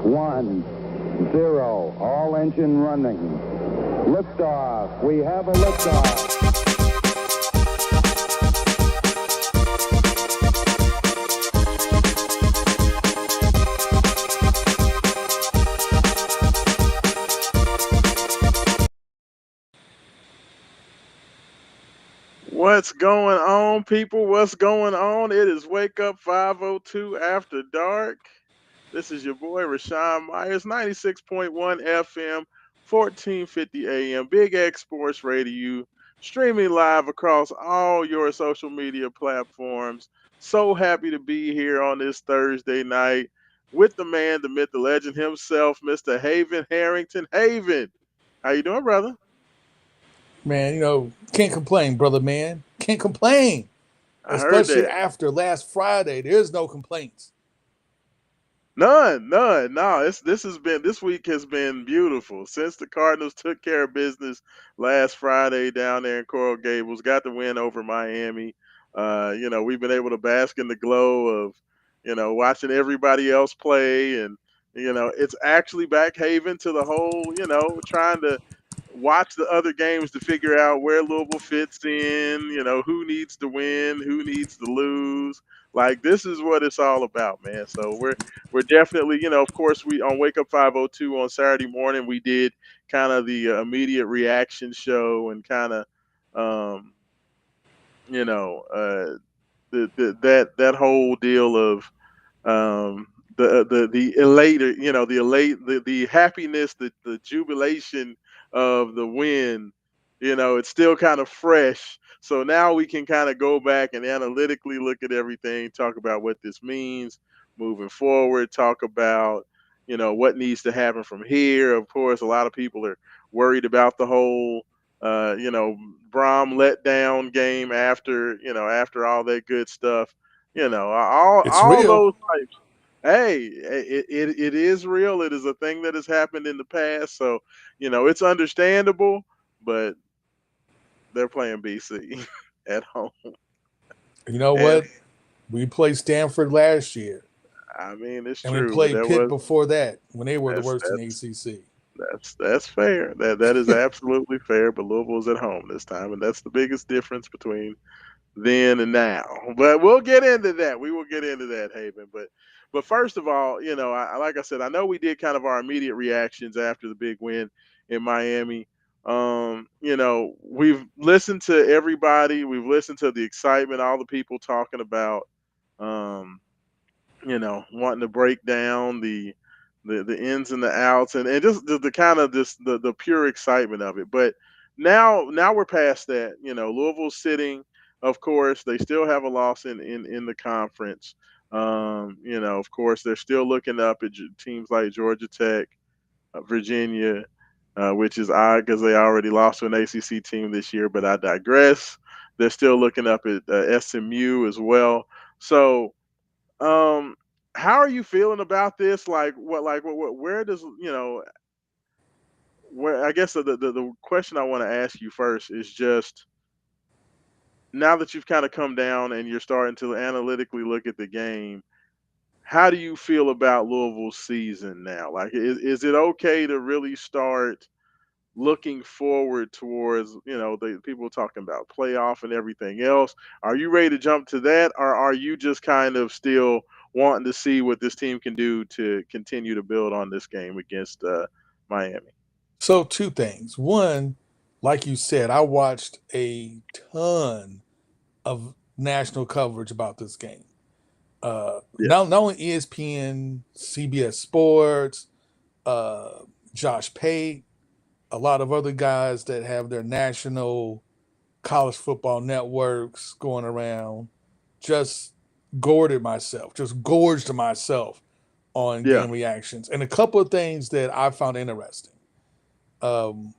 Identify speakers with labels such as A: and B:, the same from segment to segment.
A: 1, 0. All engine running. Liftoff. We have a liftoff.
B: What's going on, people? What's going on? It is Wake Up 502 After Dark. This is your boy, Rashawn Myers, 96.1 FM, 1450 AM, Big X Sports Radio, streaming live across all your social media platforms. So happy to be here on this Thursday night with the man, the myth, the legend himself, Mr. Haven Harrington. Haven, how you doing, brother?
C: Man, can't complain, brother, man. Can't complain.
B: I heard
C: Especially
B: that.
C: after last Friday. There's no complaints.
B: None. No, this week has been beautiful since the Cardinals took care of business last Friday down there in Coral Gables, got the win over Miami. We've been able to bask in the glow of, watching everybody else play, and it's actually back haven to the whole, trying to watch the other games to figure out where Louisville fits in, who needs to win, who needs to lose. Like, this is what it's all about, man. So we're definitely, of course, we on Wake Up 502 on Saturday morning, we did kind of the immediate reaction show and kind of, um, you know, uh, that whole deal of the elate, the happiness, the jubilation of the win. It's still kind of fresh. So now we can kind of go back and analytically look at everything, talk about what this means moving forward, talk about what needs to happen from here. Of course, a lot of people are worried about the whole Brom letdown game after all that good stuff.
C: It's
B: All
C: real.
B: those types. Hey, it is real. It is a thing that has happened in the past. So, it's understandable, but they're playing BC at home.
C: You know
B: And
C: what? We played Stanford last year,
B: I mean, it's
C: and we
B: true, but
C: played Pitt before that when they were the
B: that's
C: worst in the
B: that's
C: ACC.
B: that's fair. That is absolutely fair. But Louisville's at home this time, and that's the biggest difference between then and now. But we'll get into that. We will get into that, Haven. But first of all, like I said, I know we did kind of our immediate reactions after the big win in Miami. We've listened to everybody. We've listened to the excitement, all the people talking about, um, wanting to break down the ins and the outs, and just the kind of this the pure excitement of it. But now we're past that. Louisville's sitting. Of course, they still have a loss in the conference. Of course, they're still looking up at teams like Georgia Tech, Virginia, which is odd because they already lost to an ACC team this year. But I digress. They're still looking up at SMU as well. So, um, how are you feeling about this? Where does where? I guess the question I want to ask you first is just now that you've kind of come down and you're starting to analytically look at the game. How do you feel about Louisville's season now? Like, is it okay to really start looking forward towards the people talking about playoff and everything else? Are you ready to jump to that, or are you just kind of still wanting to see what this team can do to continue to build on this game against Miami?
C: So, two things. One, like you said, I watched a ton of national coverage about this game.
B: Yeah,
C: Not only ESPN, CBS Sports, uh, Josh Pate, a lot of other guys that have their national college football networks going around. Just gorged myself on
B: yeah.
C: game reactions. And a couple of things that I found interesting um,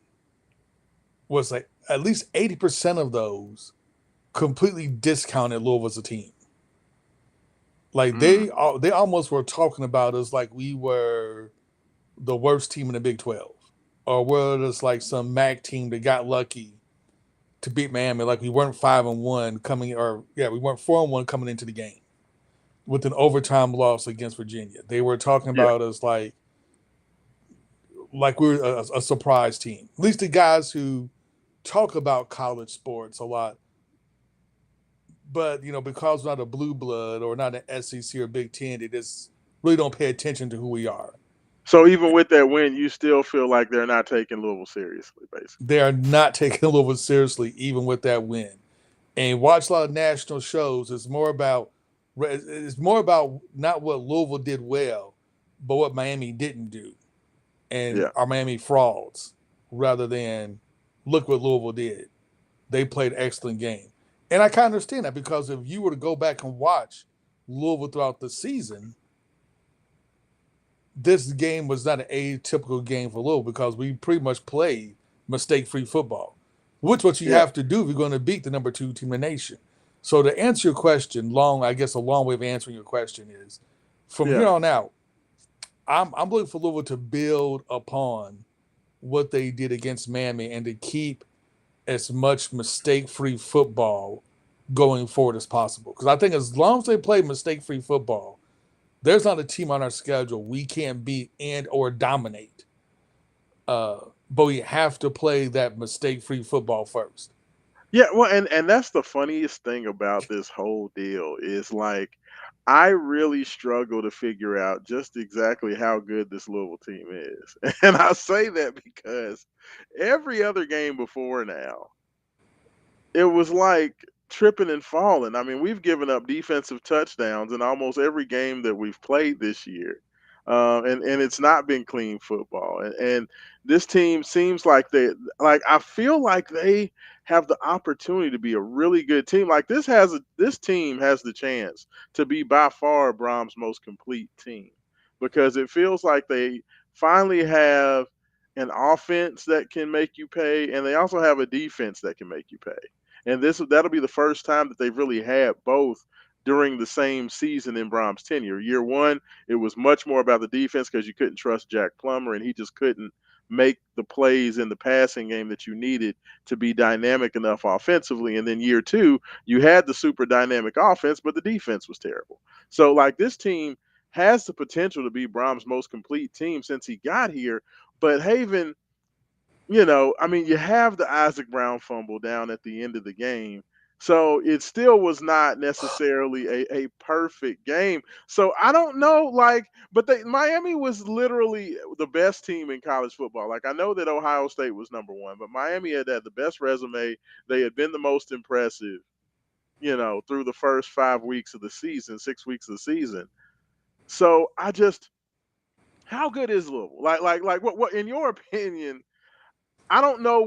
C: was like at least 80% of those completely discounted Louisville as a team. Like
B: Mm,
C: they almost were talking about us like we were the worst team in the Big 12, or we're just like some MAC team that got lucky to beat Miami. Like we weren't 5-1 coming, or yeah, we weren't 4-1 coming into the game with an overtime loss against Virginia. They were talking
B: yeah,
C: about us like like we're a surprise team. At least the guys who talk about college sports a lot. But, because we're not a blue blood or not an SEC or Big Ten, they just really don't pay attention to who we are.
B: So even with that win, you still feel like they're not taking Louisville seriously, basically.
C: They are not taking Louisville seriously, even with that win. And watch a lot of national shows. It's more about not what Louisville did well, but what Miami didn't do, and
B: Yeah.
C: are Miami frauds, rather than look what Louisville did. They played an excellent game, and I kind of understand that, because if you were to go back and watch Louisville throughout the season, this game was not an atypical game for Louisville, because we pretty much played mistake-free football, which what you
B: Yeah.
C: have to do if you're going to beat the number 2 team in the nation. So to answer your question, I guess a long way of answering your question is, from
B: Yeah.
C: here on out, I'm looking for Louisville to build upon what they did against Miami and to keep as much mistake-free football going forward as possible. Because I think as long as they play mistake-free football, there's not a team on our schedule we can't beat and or dominate. But we have to play that mistake-free football first.
B: Yeah, well, and that's the funniest thing about this whole deal is like I really struggle to figure out just exactly how good this Louisville team is. And I say that because every other game before now, it was like tripping and falling. I mean, we've given up defensive touchdowns in almost every game that we've played this year. And it's not been clean football. And this team seems like I feel like they have the opportunity to be a really good team. Like this team has the chance to be by far Brahms' most complete team, because it feels like they finally have an offense that can make you pay, and they also have a defense that can make you pay. And that'll be the first time that they've really had both during the same season in Brahms' tenure. Year one, it was much more about the defense because you couldn't trust Jack Plummer, and he just couldn't make the plays in the passing game that you needed to be dynamic enough offensively. And then year two, you had the super dynamic offense, but the defense was terrible. So like this team has the potential to be Brahms' most complete team since he got here. But Haven, I mean, you have the Isaac Brown fumble down at the end of the game. So it still was not necessarily a perfect game. So I don't know, but Miami was literally the best team in college football. Like I know that Ohio State was number one, but Miami had the best resume. They had been the most impressive, through the first 5 weeks of the season, 6 weeks of the season. So how good is Louisville? Like what in your opinion? I don't know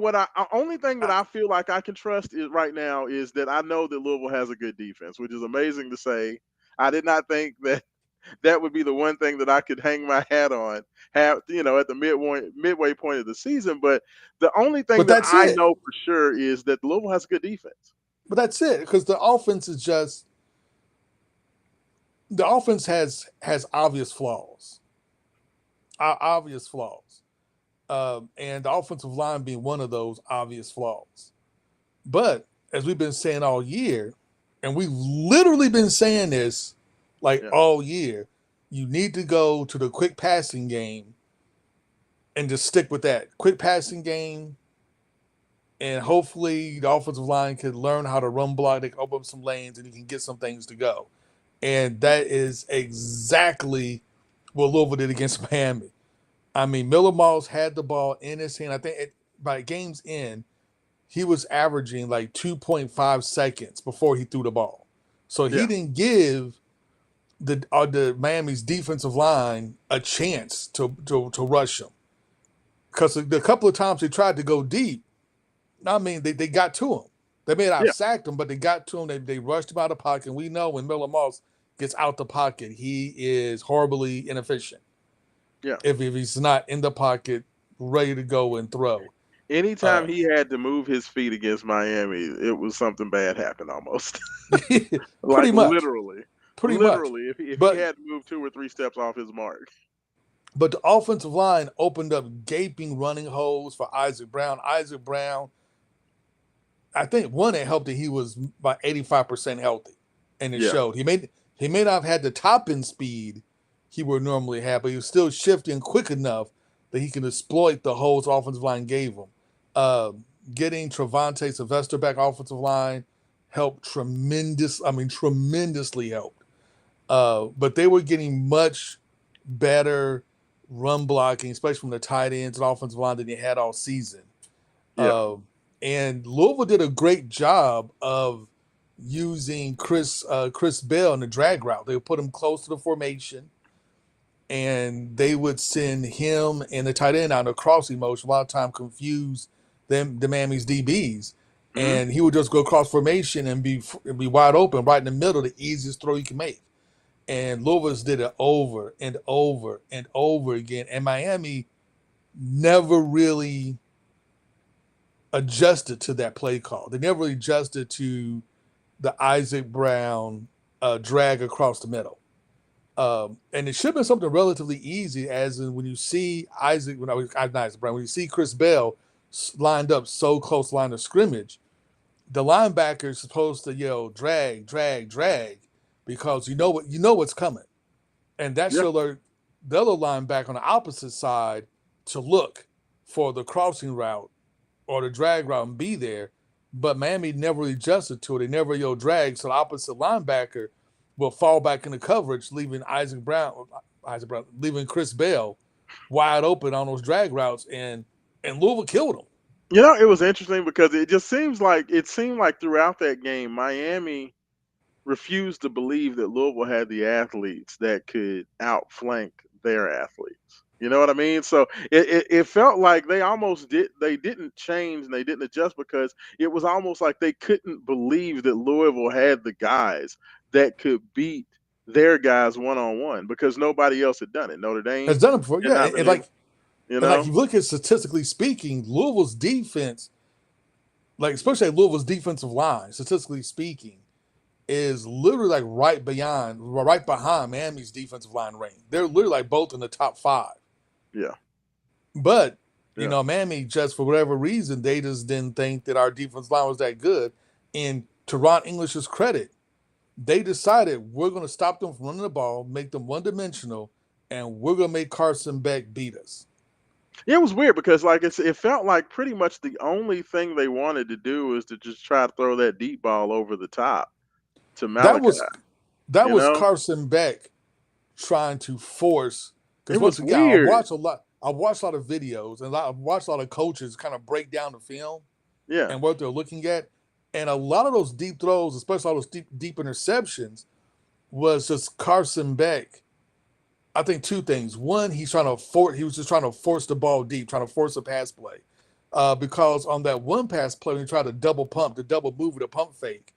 B: only thing that I feel like I can trust is right now is that I know that Louisville has a good defense, which is amazing to say. I did not think that that would be the one thing that I could hang my hat on, at the midway point of the season. But the only thing that I know for sure is that Louisville has a good defense.
C: But that's it, because the offense has obvious flaws. Obvious flaws. And the offensive line being one of those obvious flaws. But as we've been saying all year, and we've literally been saying this all year, you need to go to the quick passing game and just stick with that. Quick passing game, and hopefully the offensive line can learn how to run block, they can open up some lanes, and you can get some things to go. And that is exactly what Louisville did against Miami. I mean, Miller Moss had the ball in his hand. I think by game's end, he was averaging like 2.5 seconds before he threw the ball. So he didn't give the Miami's defensive line a chance to rush him. Because the couple of times they tried to go deep, I mean, they got to him. They may not have sacked him, but they got to him. They rushed him out of the pocket. And we know when Miller Moss gets out the pocket, he is horribly inefficient.
B: Yeah.
C: If he's not in the pocket, ready to go and throw.
B: Anytime he had to move his feet against Miami, it was something bad happened almost.
C: Pretty much.
B: Literally.
C: Pretty
B: literally, much. If he had to move 2 or 3 steps off his mark.
C: But the offensive line opened up gaping running holes for Isaac Brown. Isaac Brown, I think it helped that he was about 85% healthy, and it showed. He may not have had the top end speed he would normally have, but he was still shifting quick enough that he can exploit the holes offensive line gave him. Uh, Getting Trevante Sylvester back offensive line helped tremendously helped. But they were getting much better run blocking, especially from the tight ends and offensive line than they had all season.
B: Yeah.
C: And Louisville did a great job of using Chris Bell in the drag route. They would put him close to the formation, and they would send him and the tight end out in a crossing motion. A lot of time confuse the Miami's DBs, and he would just go cross formation and be wide open right in the middle, the easiest throw you can make. And Louisville did it over and over and over again, and Miami never really adjusted to that play call. They never really adjusted to the Isaac Brown drag across the middle. And it should have been something relatively easy, as in when you see when you see Chris Bell lined up so close line of scrimmage, the linebacker is supposed to yell drag, drag, drag, because you know what's coming, and that should alert the other linebacker on the opposite side to look for the crossing route or the drag route and be there. But Miami never really adjusted to it. They never drag, so the opposite linebacker will fall back into coverage, leaving leaving Chris Bell wide open on those drag routes, and Louisville killed him.
B: It was interesting because it seemed like throughout that game, Miami refused to believe that Louisville had the athletes that could outflank their athletes. You know what I mean? So it felt like they didn't change and they didn't adjust because it was almost like they couldn't believe that Louisville had the guys that could beat their guys one-on-one, because nobody else had done it. Notre Dame
C: has done it before. Yeah, and like you look at, statistically speaking, Louisville's defense, like especially Louisville's defensive line, statistically speaking, is literally like right behind Miami's defensive line range. They're literally like both in the top 5.
B: Yeah.
C: But Miami, just for whatever reason, they just didn't think that our defensive line was that good. And to Ron English's credit, they decided we're going to stop them from running the ball, make them one-dimensional, and we're going to make Carson Beck beat us.
B: Yeah, it was weird because it felt like pretty much the only thing they wanted to do is to just try to throw that deep ball over the top to Malachi.
C: That was Carson Beck trying to force.
B: It was weird.
C: I watched a lot of videos, and I've watched a lot of coaches kind of break down the film, and what they're looking at, and a lot of those deep throws, especially all those deep interceptions, was just Carson Beck. I think 2 things. One, he was just trying to force the ball deep, trying to force a pass play, because on that one pass play, when he tried to double move with a pump fake,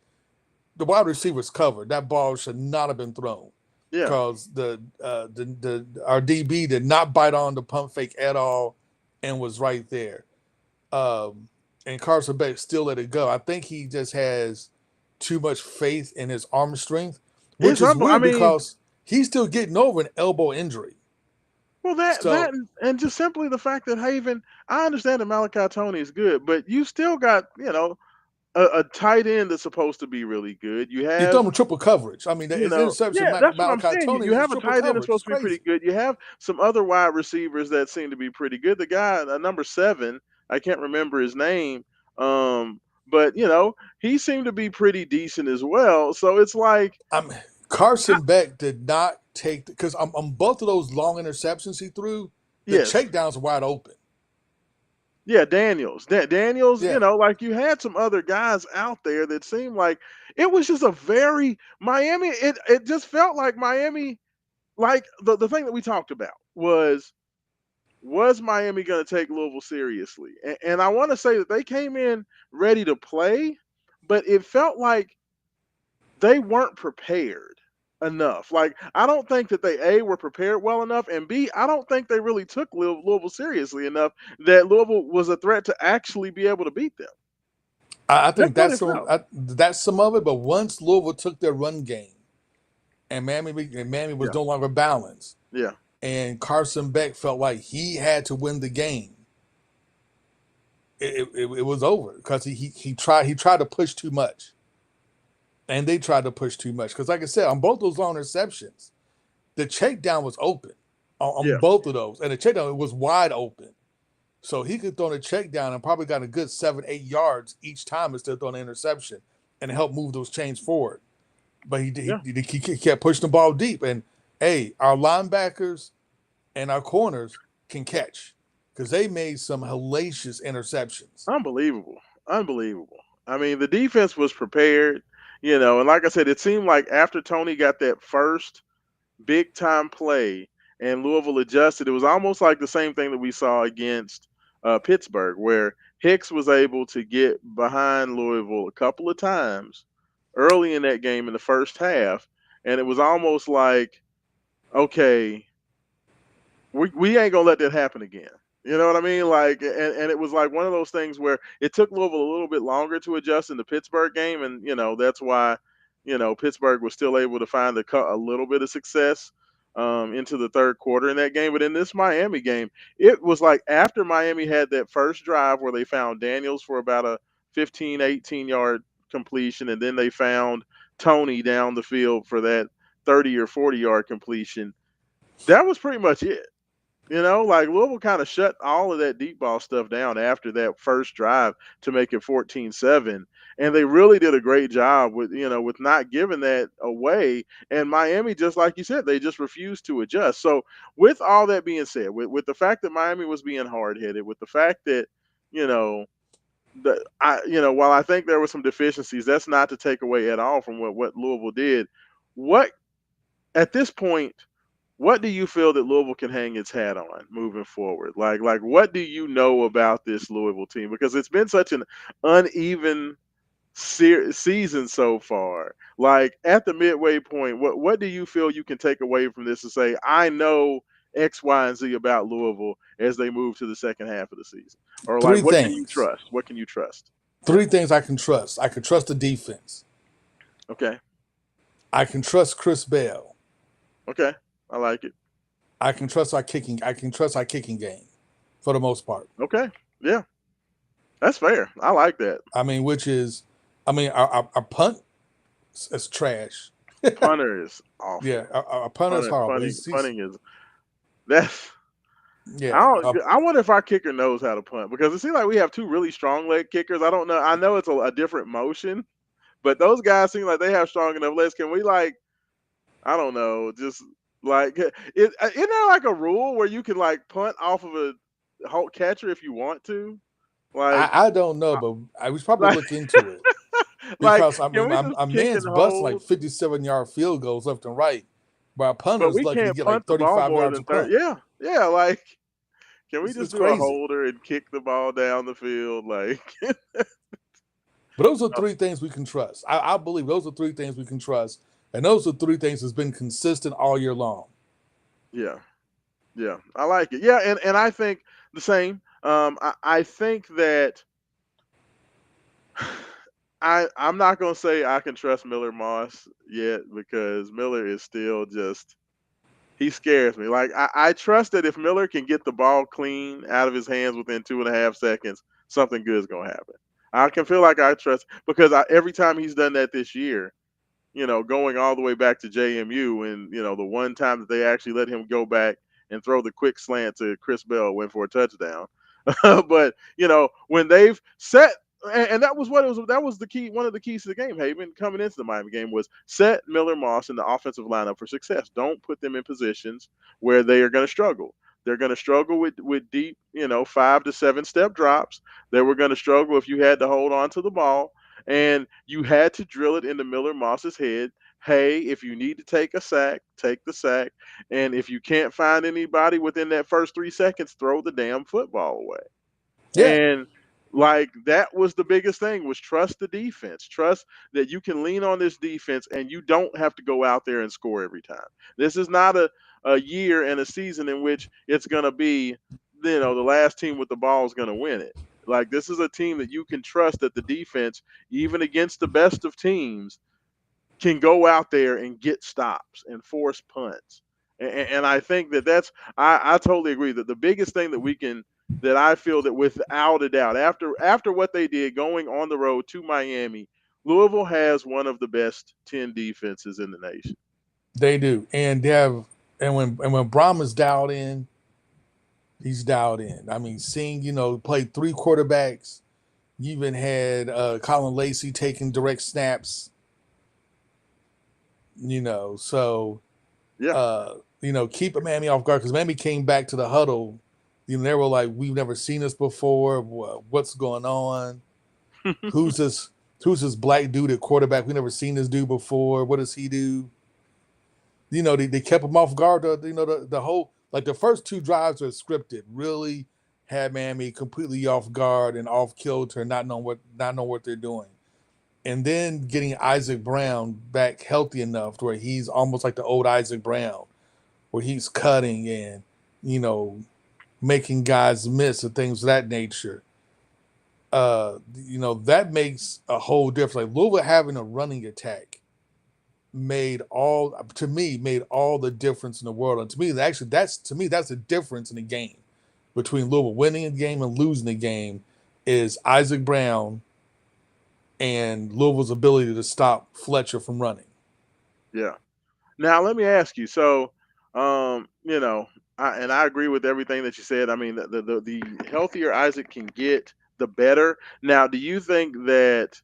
C: the wide receiver's covered. That ball should not have been thrown. Yeah, because our DB did not bite on the pump fake at all, and was right there. And Carson Beck still let it go. I think he just has too much faith in his arm strength, which is weird because he's still getting over an elbow injury.
B: Well, that and just simply the fact that Haven, I understand that Malachi Tony is good, but you still got a tight end that's supposed to be really good. You have
C: done triple coverage. I mean, the interception.
B: That's what I'm saying. You have a tight end that's supposed to be pretty good. You have some other wide receivers that seem to be pretty good. The guy, number 7, I can't remember his name, but he seemed to be pretty decent as well. So it's like
C: Carson Beck did not take, because on both of those long interceptions he threw, the checkdowns were wide open.
B: Yeah, Daniels, you had some other guys out there that seemed like it was just a very Miami. It just felt like Miami, like the thing that we talked about was Miami going to take Louisville seriously? And I want to say that they came in ready to play, but it felt like they weren't prepared enough. Like, I don't think that they, A, were prepared well enough, and B, I don't think they really took Louisville seriously enough that Louisville was a threat to actually be able to beat them.
C: I think that's some of it, but once Louisville took their run game and Miami was no longer balanced, and Carson Beck felt like he had to win the game, it was over, because he tried to push too much. And they tried to push too much. Because like I said, on both those long interceptions, the check down was open on
B: Yeah.
C: both of those. And the check down was wide open. So he could throw the check down and probably got a good 7-8 yards each time instead of throwing an interception and help move those chains forward. But he kept pushing the ball deep. And hey, our linebackers and our corners can catch because they made some hellacious interceptions.
B: Unbelievable. Unbelievable. I mean, the defense was prepared, and like I said, it seemed like after Tony got that first big time play and Louisville adjusted, it was almost like the same thing that we saw against Pittsburgh, where Hicks was able to get behind Louisville a couple of times early in that game in the first half. And it was almost like, okay, we ain't gonna let that happen again. You know what I mean? Like, and it was like one of those things where it took Louisville a little bit longer to adjust in the Pittsburgh game, and that's why Pittsburgh was still able to find a little bit of success into the third quarter in that game. But in this Miami game, it was like after Miami had that first drive where they found Daniels for about a 15, 18-yard completion, and then they found Tony down the field for that 30 or 40-yard completion. That was pretty much it. Like Louisville kind of shut all of that deep ball stuff down after that first drive to make it 14-7. And they really did a great job with not giving that away. And Miami, just like you said, they just refused to adjust. So with all that being said, with the fact that Miami was being hard-headed, with the fact that, while I think there were some deficiencies, that's not to take away at all from what Louisville did. At this point, what do you feel that Louisville can hang its hat on moving forward? Like what do you know about this Louisville team? Because it's been such an uneven season so far. Like at the midway point, what do you feel you can take away from this and say, I know X, Y, and Z about Louisville as they move to the second half of the season? Or like,
C: Three
B: what
C: things.
B: can you trust? What can you trust?
C: 3 things I can trust. I can trust the defense.
B: Okay.
C: I can trust Chris Bell.
B: Okay. I like it.
C: I can trust our kicking game for the most part.
B: Okay. Yeah. That's fair. I like that.
C: I mean, our punt is trash.
B: Punter is awful.
C: Yeah, our punter is horrible.
B: Punting is that's.
C: Yeah.
B: I wonder if our kicker knows how to punt, because it seems like we have 2 really strong leg kickers. I don't know. I know it's a different motion, but those guys seem like they have strong enough legs. Can we I don't know, just like isn't there like a rule where you can like punt off of a catcher if you want to? Like
C: I don't know, but I was probably look into it. Because our man's bust like 57-yard field goals left and right, but our punters lucky to get like 35 yards a punt.
B: Yeah. Like, can we just do a holder and kick the ball down the field? Like,
C: but those are 3 things we can trust. I believe those are 3 things we can trust, and those are 3 things that's been consistent all year long.
B: Yeah, I like it. Yeah, and I think the same. I think that. I'm not going to say I can trust Miller Moss yet, because Miller is still he scares me. Like, I trust that if Miller can get the ball clean out of his hands within 2.5 seconds, something good is going to happen. I can feel like I trust, because every time he's done that this year, going all the way back to JMU, and, the one time that they actually let him go back and throw the quick slant to Chris Bell, went for a touchdown. But, when they've set, and that was that was the key. One of the keys to the game, Haven, coming into the Miami game, was set Miller Moss in the offensive lineup for success. Don't put them in positions where they are going to struggle. They're going to struggle with deep, 5 to 7 step drops. They were going to struggle if you had to hold on to the ball, and you had to drill it into Miller Moss's head. Hey, if you need to take a sack, take the sack. And if you can't find anybody within that first 3 seconds, throw the damn football away. Yeah. And like, that was the biggest thing, was trust the defense. Trust that you can lean on this defense and you don't have to go out there and score every time. This is not a year and a season in which it's going to be, the last team with the ball is going to win it. Like, this is a team that you can trust that the defense, even against the best of teams, can go out there and get stops and force punts. And I think I totally agree that the biggest thing that I feel that without a doubt, after what they did going on the road to Miami, Louisville has one of the best 10 defenses in the nation.
C: They do. And they have when Brom is dialed in, he's dialed in. I mean, seeing played three quarterbacks. You even had Colin Lacey taking direct snaps. So
B: Yeah.
C: keep Miami off guard because Miami came back to the huddle. They were like, "We've never seen this before. What's going on? Who's this? Who's this black dude at quarterback? We never seen this dude before. What does he do?" They kept him off guard. The whole like the first two drives are scripted. Really had Miami completely off guard and off kilter, not knowing what they're doing. And then getting Isaac Brown back healthy enough to where he's almost like the old Isaac Brown, where he's cutting and you know making guys miss and things of that nature. That makes a whole difference. Like Louisville having a running attack made all the difference in the world. And to me, that's the difference in the game between Louisville winning a game and losing a game is Isaac Brown and Louisville's ability to stop Fletcher from running.
B: Yeah. Now let me ask you. So, I agree with everything that you said. I mean, the healthier Isaac can get, the better. Now, do you think that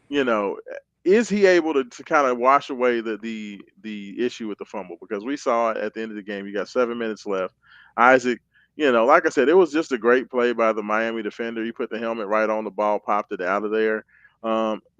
B: you know is he able to kind of wash away the issue with the fumble? Because we saw at the end of the game, you got 7 minutes left. Isaac, like I said, it was just a great play by the Miami defender. He put the helmet right on the ball, popped it out of there.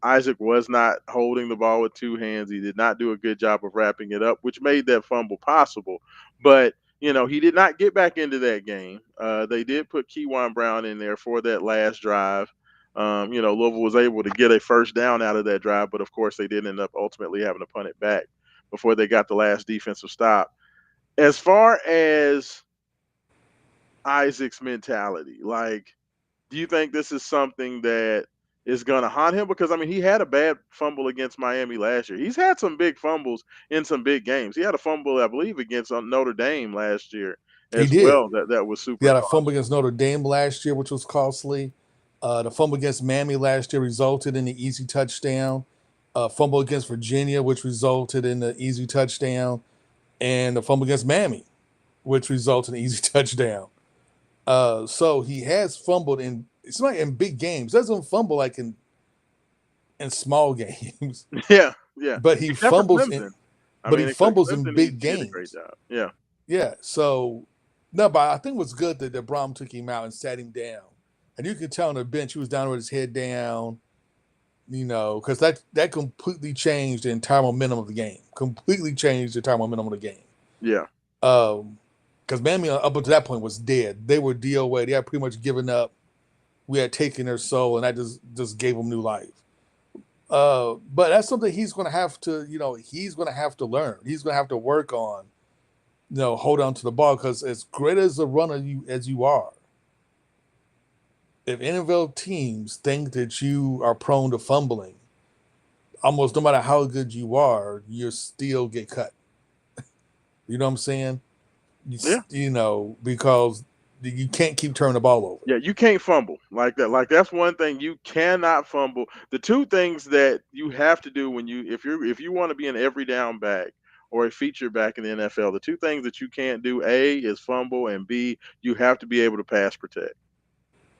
B: Isaac was not holding the ball with two hands. He did not do a good job of wrapping it up, which made that fumble possible. But he did not get back into that game. They did put Keywan Brown in there for that last drive. Louisville was able to get a first down out of that drive, but of course they did end up ultimately having to punt it back before they got the last defensive stop. As far as Isaac's mentality, like, do you think this is something that is going to haunt him? Because, I mean, he had a bad fumble against Miami last year. He's had some big fumbles in some big games. He had a fumble, I believe, against Notre Dame last year
C: He
B: as
C: did.
B: well. That was
C: He
B: super
C: had a
B: costly.
C: fumble against Notre Dame last year, which was costly. The fumble against Miami last year resulted in the easy touchdown. Fumble against Virginia, which resulted in the easy touchdown, and the fumble against Miami, which resulted in easy touchdown. So he has fumbled it's like in big games. Doesn't fumble like in small games,
B: Yeah, yeah.
C: but he
B: Except for
C: fumbles
B: Clemson. I
C: but he
B: mean, except
C: fumbles in
B: Clemson,
C: big
B: he did a great
C: games.
B: job. Yeah,
C: Yeah. So no, but I think it was good that Brom took him out and sat him down. And you could tell on the bench he was down with his head down, because that completely changed the entire momentum of the game. Completely changed the entire momentum of the game.
B: yeah,
C: Because Miami up until that point was dead. They were DOA. They had pretty much given up. We had taken their soul, and that just gave them new life. But that's something he's going to have to, learn. He's going to have to work on, hold on to the ball because as great as a runner as you are, if NFL teams think that you are prone to fumbling, almost no matter how good you are, you still get cut. You know what I'm saying?
B: yeah,
C: Because you can't keep turning the ball over.
B: yeah. You can't fumble like that. Like that's one thing you cannot fumble. The two things that you have to do if you want to be an every down back or a feature back in the NFL, the two things that you can't do, A, is fumble, and B, you have to be able to pass protect.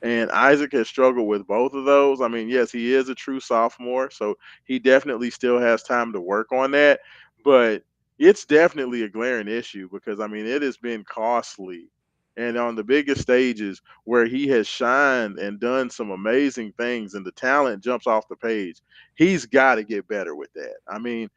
B: And Isaac has struggled with both of those. I mean, yes, he is a true sophomore, so he definitely still has time to work on that. But it's definitely a glaring issue because, I mean, it has been costly. And on the biggest stages where he has shined and done some amazing things and the talent jumps off the page, he's got to get better with that. I mean,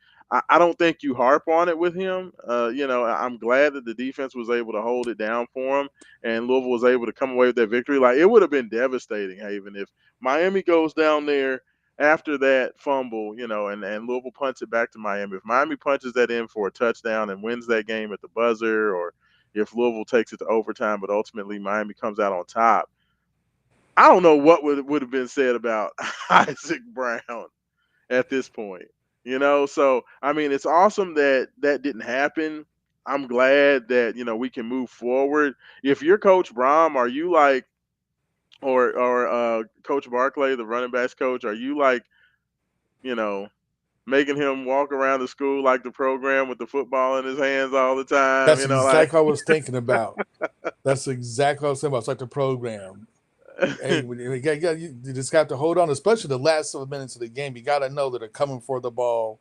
B: I don't think you harp on it with him. I'm glad that the defense was able to hold it down for him and Louisville was able to come away with that victory. Like it would have been devastating, Haven, if Miami goes down there after that fumble, and Louisville punts it back to Miami. If Miami punches that in for a touchdown and wins that game at the buzzer, or if Louisville takes it to overtime, but ultimately Miami comes out on top, I don't know what would have been said about Isaac Brown at this point. So I mean, it's awesome that that didn't happen. I'm glad that we can move forward. If you're Coach Brom, are you like, or Coach Barkley, the running backs coach, are you like, you know, making him walk around the school like the program with the football in his hands all the time.
C: That's
B: You know, like
C: exactly what I was thinking about. That's exactly what I was saying about. It's like the program. Hey, you just got to hold on, especially the last 7 minutes of the game. You got to know that they're coming for the ball.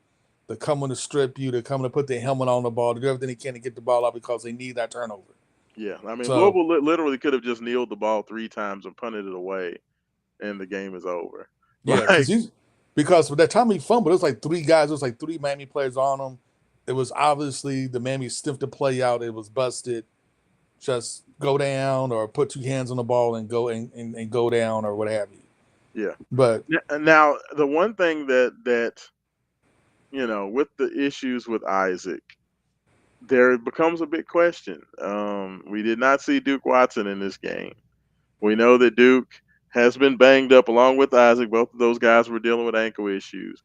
C: They're coming to strip you. They're coming to put their helmet on the ball. To do everything they can to get the ball out because they need that turnover.
B: yeah, I mean,
C: So
B: Louisville literally could have just kneeled the ball 3 times and punted it away, and the game is over.
C: yeah,
B: Like,
C: because with that time he fumbled, it was like three guys. It was like three Miami players on him. It was obviously the Miami sniffed the play out. It was busted. Just go down or put two hands on the ball and and go down or what have you.
B: yeah.
C: But
B: Now, the one thing that with the issues with Isaac, there becomes a big question. We did not see Duke Watson in this game. We know that Duke has been banged up along with Isaac. Both of those guys were dealing with ankle issues.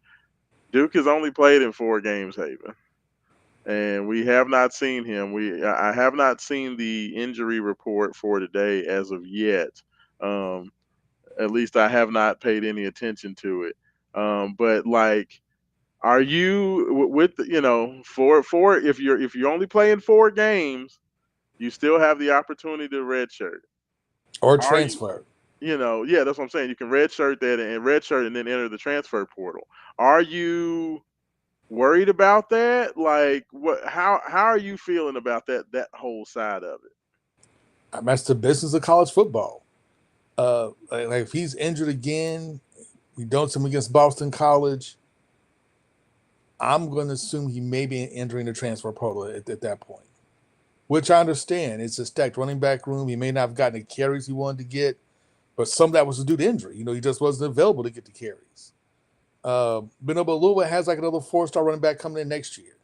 B: Duke has only played in 4 games, Haven, and we have not seen him. I have not seen the injury report for today as of yet. Um, at least I have not paid any attention to it. But like, are you with for if you're only playing 4 games, you still have the opportunity to redshirt.
C: or
B: Are you
C: transfer.
B: Yeah, that's what I'm saying. You can redshirt that and redshirt and then enter the transfer portal. Are you worried about that? Like, what? How are you feeling about that whole side of it?
C: That's the business of college football. Like if he's injured again, we don't see him against Boston College. I'm going to assume he may be entering the transfer portal at that point, which I understand. It's a stacked running back room. He may not have gotten the carries he wanted to get, but some of that was due to injury. He just wasn't available to get the carries. But Louisville has like another 4-star running back coming in next year.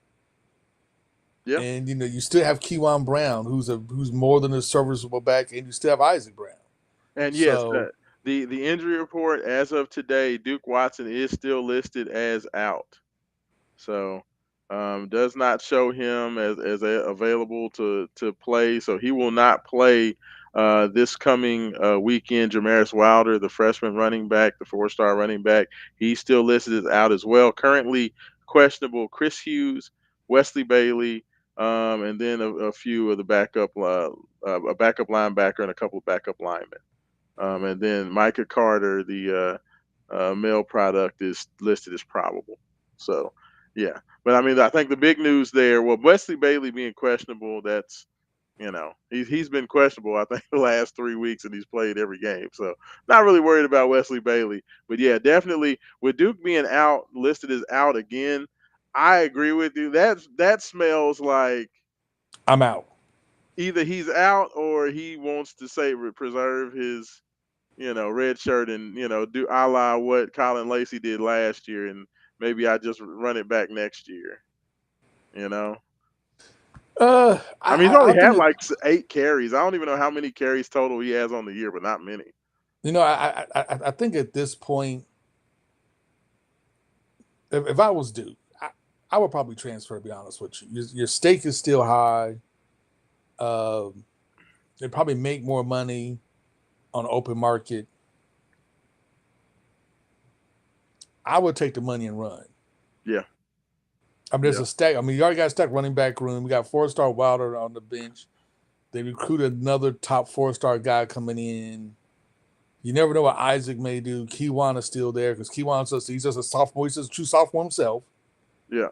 B: Yeah,
C: And you still have Kewan Brown, who's more than a serviceable back, and you still have Isaac Brown.
B: and yes,
C: So
B: the injury report as of today, Duke Watson is still listed as out. So does not show him as available to play. So he will not play this coming weekend. Jamaris Wilder, the freshman running back, the 4-star running back, he's still listed as out as well. Currently questionable Chris Hughes, Wesley Bailey, and then a few of the a backup linebacker and a couple of backup linemen. And then Micah Carter, the male product, is listed as probable. So, yeah. But I mean, I think the big news there, well, Wesley Bailey being questionable, that's, he's been questionable, I think, the last 3 weeks, and he's played every game. So, not really worried about Wesley Bailey. But yeah, definitely with Duke being out, listed as out again, I agree with you. That smells like
C: I'm out.
B: either he's out or he wants to preserve his red shirt and do a la what Colin Lacey did last year, and maybe I just run it back next year. You know, I mean, he's
C: I
B: only
C: think
B: had like 8 carries. I don't even know how many carries total he has on the year, but not many.
C: I think at this point, if I was Duke, I would probably transfer. To be honest with you, your stake is still high. They probably make more money on the open market. I would take the money and run.
B: Yeah,
C: I mean, there's
B: yeah,
C: a stack. I mean, you already got a stack running back room. We got 4-star Wilder on the bench. They recruited another top 4-star guy coming in. You never know what Isaac may do. Kewan is still there because he's just a sophomore. He's just a true sophomore himself.
B: yeah.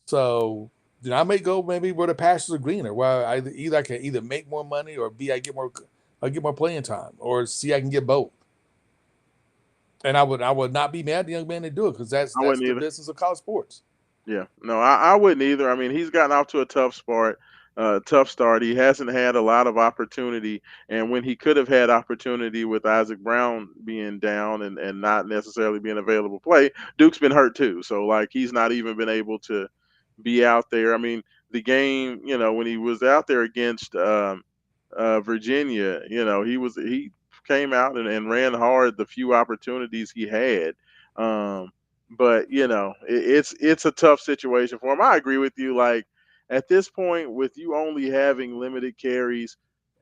C: So I may go maybe where the pastures are greener, where I can either make more money or B I get more playing time, or C I can get both. And I would not be mad at the young man to do it because that's
B: I wouldn't
C: the
B: either.
C: business of college sports.
B: Yeah, no, I wouldn't either. I mean, he's gotten off to a tough start. He hasn't had a lot of opportunity, and when he could have had opportunity with Isaac Brown being down and not necessarily being available to play, Duke's been hurt too. So like he's not even been able to be out there. I mean, the game, when he was out there against Virginia, he came out and ran hard the few opportunities he had. But it's a tough situation for him. I agree with you. Like at this point, with you only having limited carries,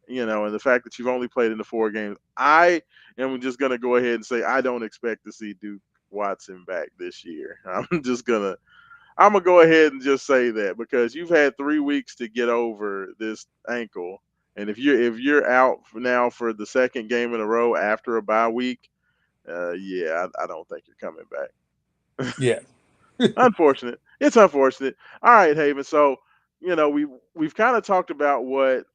B: and the fact that you've only played in the 4 games, I am just gonna go ahead and say I don't expect to see Duke Watson back this year. I'm just gonna I'm gonna go ahead and just say that because you've had 3 weeks to get over this ankle, and if you're out now for the second game in a row after a bye week, yeah, I don't think you're coming back.
C: Yeah.
B: Unfortunate. It's unfortunate. All right, Haven. So we've kind of talked about what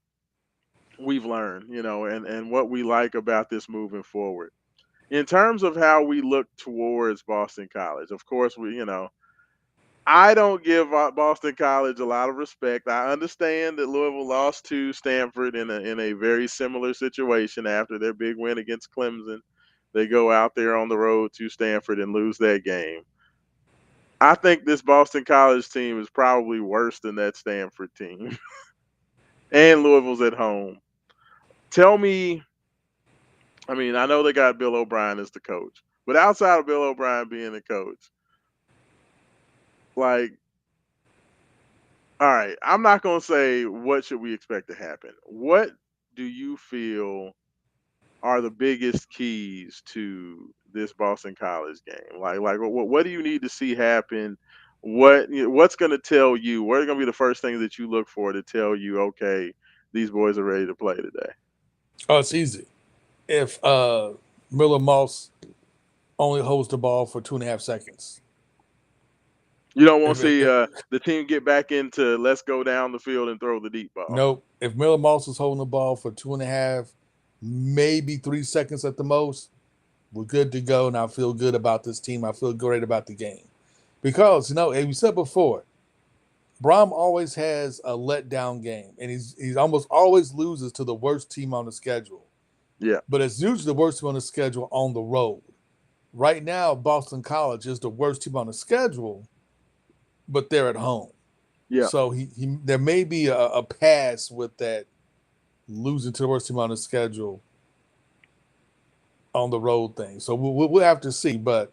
B: we've learned, and what we like about this moving forward. In terms of how we look towards Boston College, of course, I don't give Boston College a lot of respect. I understand that Louisville lost to Stanford in a very similar situation after their big win against Clemson. They go out there on the road to Stanford and lose that game. I think this Boston College team is probably worse than that Stanford team. And Louisville's at home. Tell me, I mean, I know they got Bill O'Brien as the coach, but outside of Bill O'Brien being the coach, like, all right, I'm not going to say what should we expect to happen. What do you feel are the biggest keys to this Boston College game? Like what do you need to see happen? What's going to tell you? What are going to be the first things that you look for to tell you, okay, these boys are ready to play today?
C: Oh, it's easy. If Miller Moss only holds the ball for 2.5 seconds.
B: You don't want
C: If,
B: to
C: if,
B: see
C: if
B: the team get back into let's go down the field and throw the deep ball.
C: nope, if Miller Moss is holding the ball for 2.5, maybe 3 seconds at the most, we're good to go. And I feel good about this team. I feel great about the game because as we said before, Brom always has a letdown game, and he's almost always loses to the worst team on the schedule.
B: Yeah,
C: But it's usually the worst team on the schedule on the road. Right now, Boston College is the worst team on the schedule, but they're at home.
B: yeah.
C: So he there may be a pass with that losing to the worst team on the schedule on the road thing. So we'll have to see. But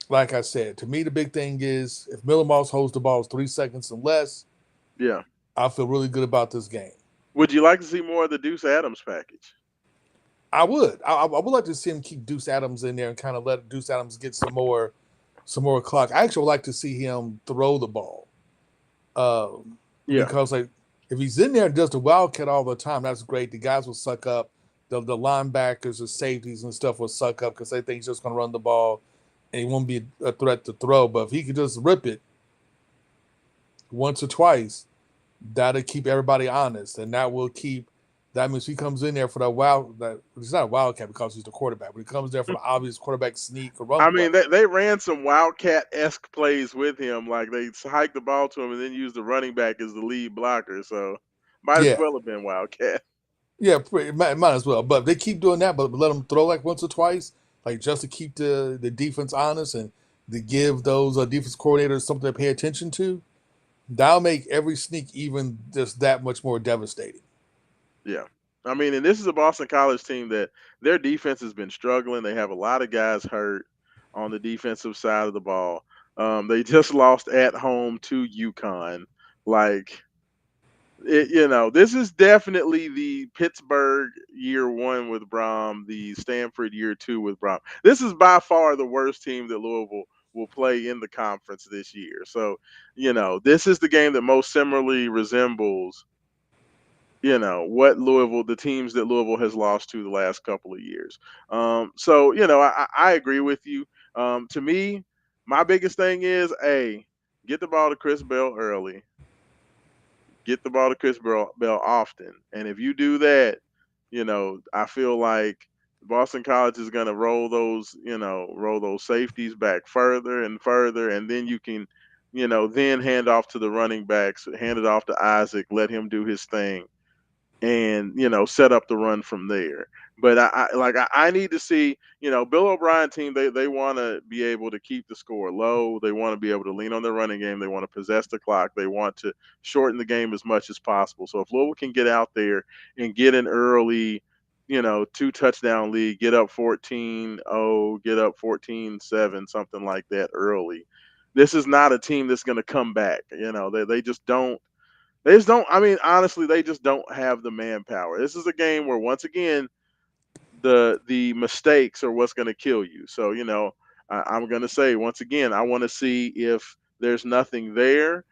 C: like I said, to me, the big thing is if Miller Moss holds the ball 3 seconds and less,
B: Yeah.
C: I feel really good about this game.
B: Would you like to see more of the Deuce Adams package?
C: I would. I would like to see him keep Deuce Adams in there and kind of let Deuce Adams get some more clock. I actually would like to see him throw the ball.
B: Yeah.
C: Because like if he's in there and does the wildcat all the time, that's great. The guys will suck up. The linebackers, the safeties and stuff will suck up because they think he's just going to run the ball and he won't be a threat to throw. But if he could just rip it once or twice, that'll keep everybody honest, and that will keep. That means he comes in there for that wild. That he's not a wildcat because he's the quarterback, but he comes there for the obvious quarterback sneak or run
B: I
C: play.
B: mean, they ran some Wildcat-esque plays with him. Like they hiked the ball to him and then used the running back as the lead blocker. So might as
C: Yeah,
B: well have been Wildcat.
C: yeah, might as well. But if they keep doing that, but let them throw like once or twice, like just to keep the defense honest and to give those defense coordinators something to pay attention to. That'll make every sneak even just that much more devastating.
B: Yeah. I mean, and this is a Boston College team that their defense has been struggling. They have a lot of guys hurt on the defensive side of the ball. They just lost at home to UConn. Like, this is definitely the Pittsburgh year one with Brom, the Stanford year two with Brom. This is by far the worst team that Louisville will play in the conference this year. So, this is the game that most similarly resembles what the teams that Louisville has lost to the last couple of years. So I agree with you. To me, my biggest thing is get the ball to Chris Bell early, get the ball to Chris Bell often, and if you do that, I feel like Boston College is going to roll those safeties back further and further, and then you can, then hand off to the running backs, hand it off to Isaac, let him do his thing and set up the run from there. But I need to see Bill O'Brien team, they want to be able to keep the score low. They want to be able to lean on their running game. They want to possess the clock. They want to shorten the game as much as possible. So if Louisville can get out there and get an early 2 touchdown lead, get up 14-0, get up 14-7, something like that early. This is not a team that's going to come back. They just don't. They just don't. I mean, honestly, they just don't have the manpower. This is a game where, once again, the mistakes are what's going to kill you. So, I'm going to say once again, I want to see if there's nothing there,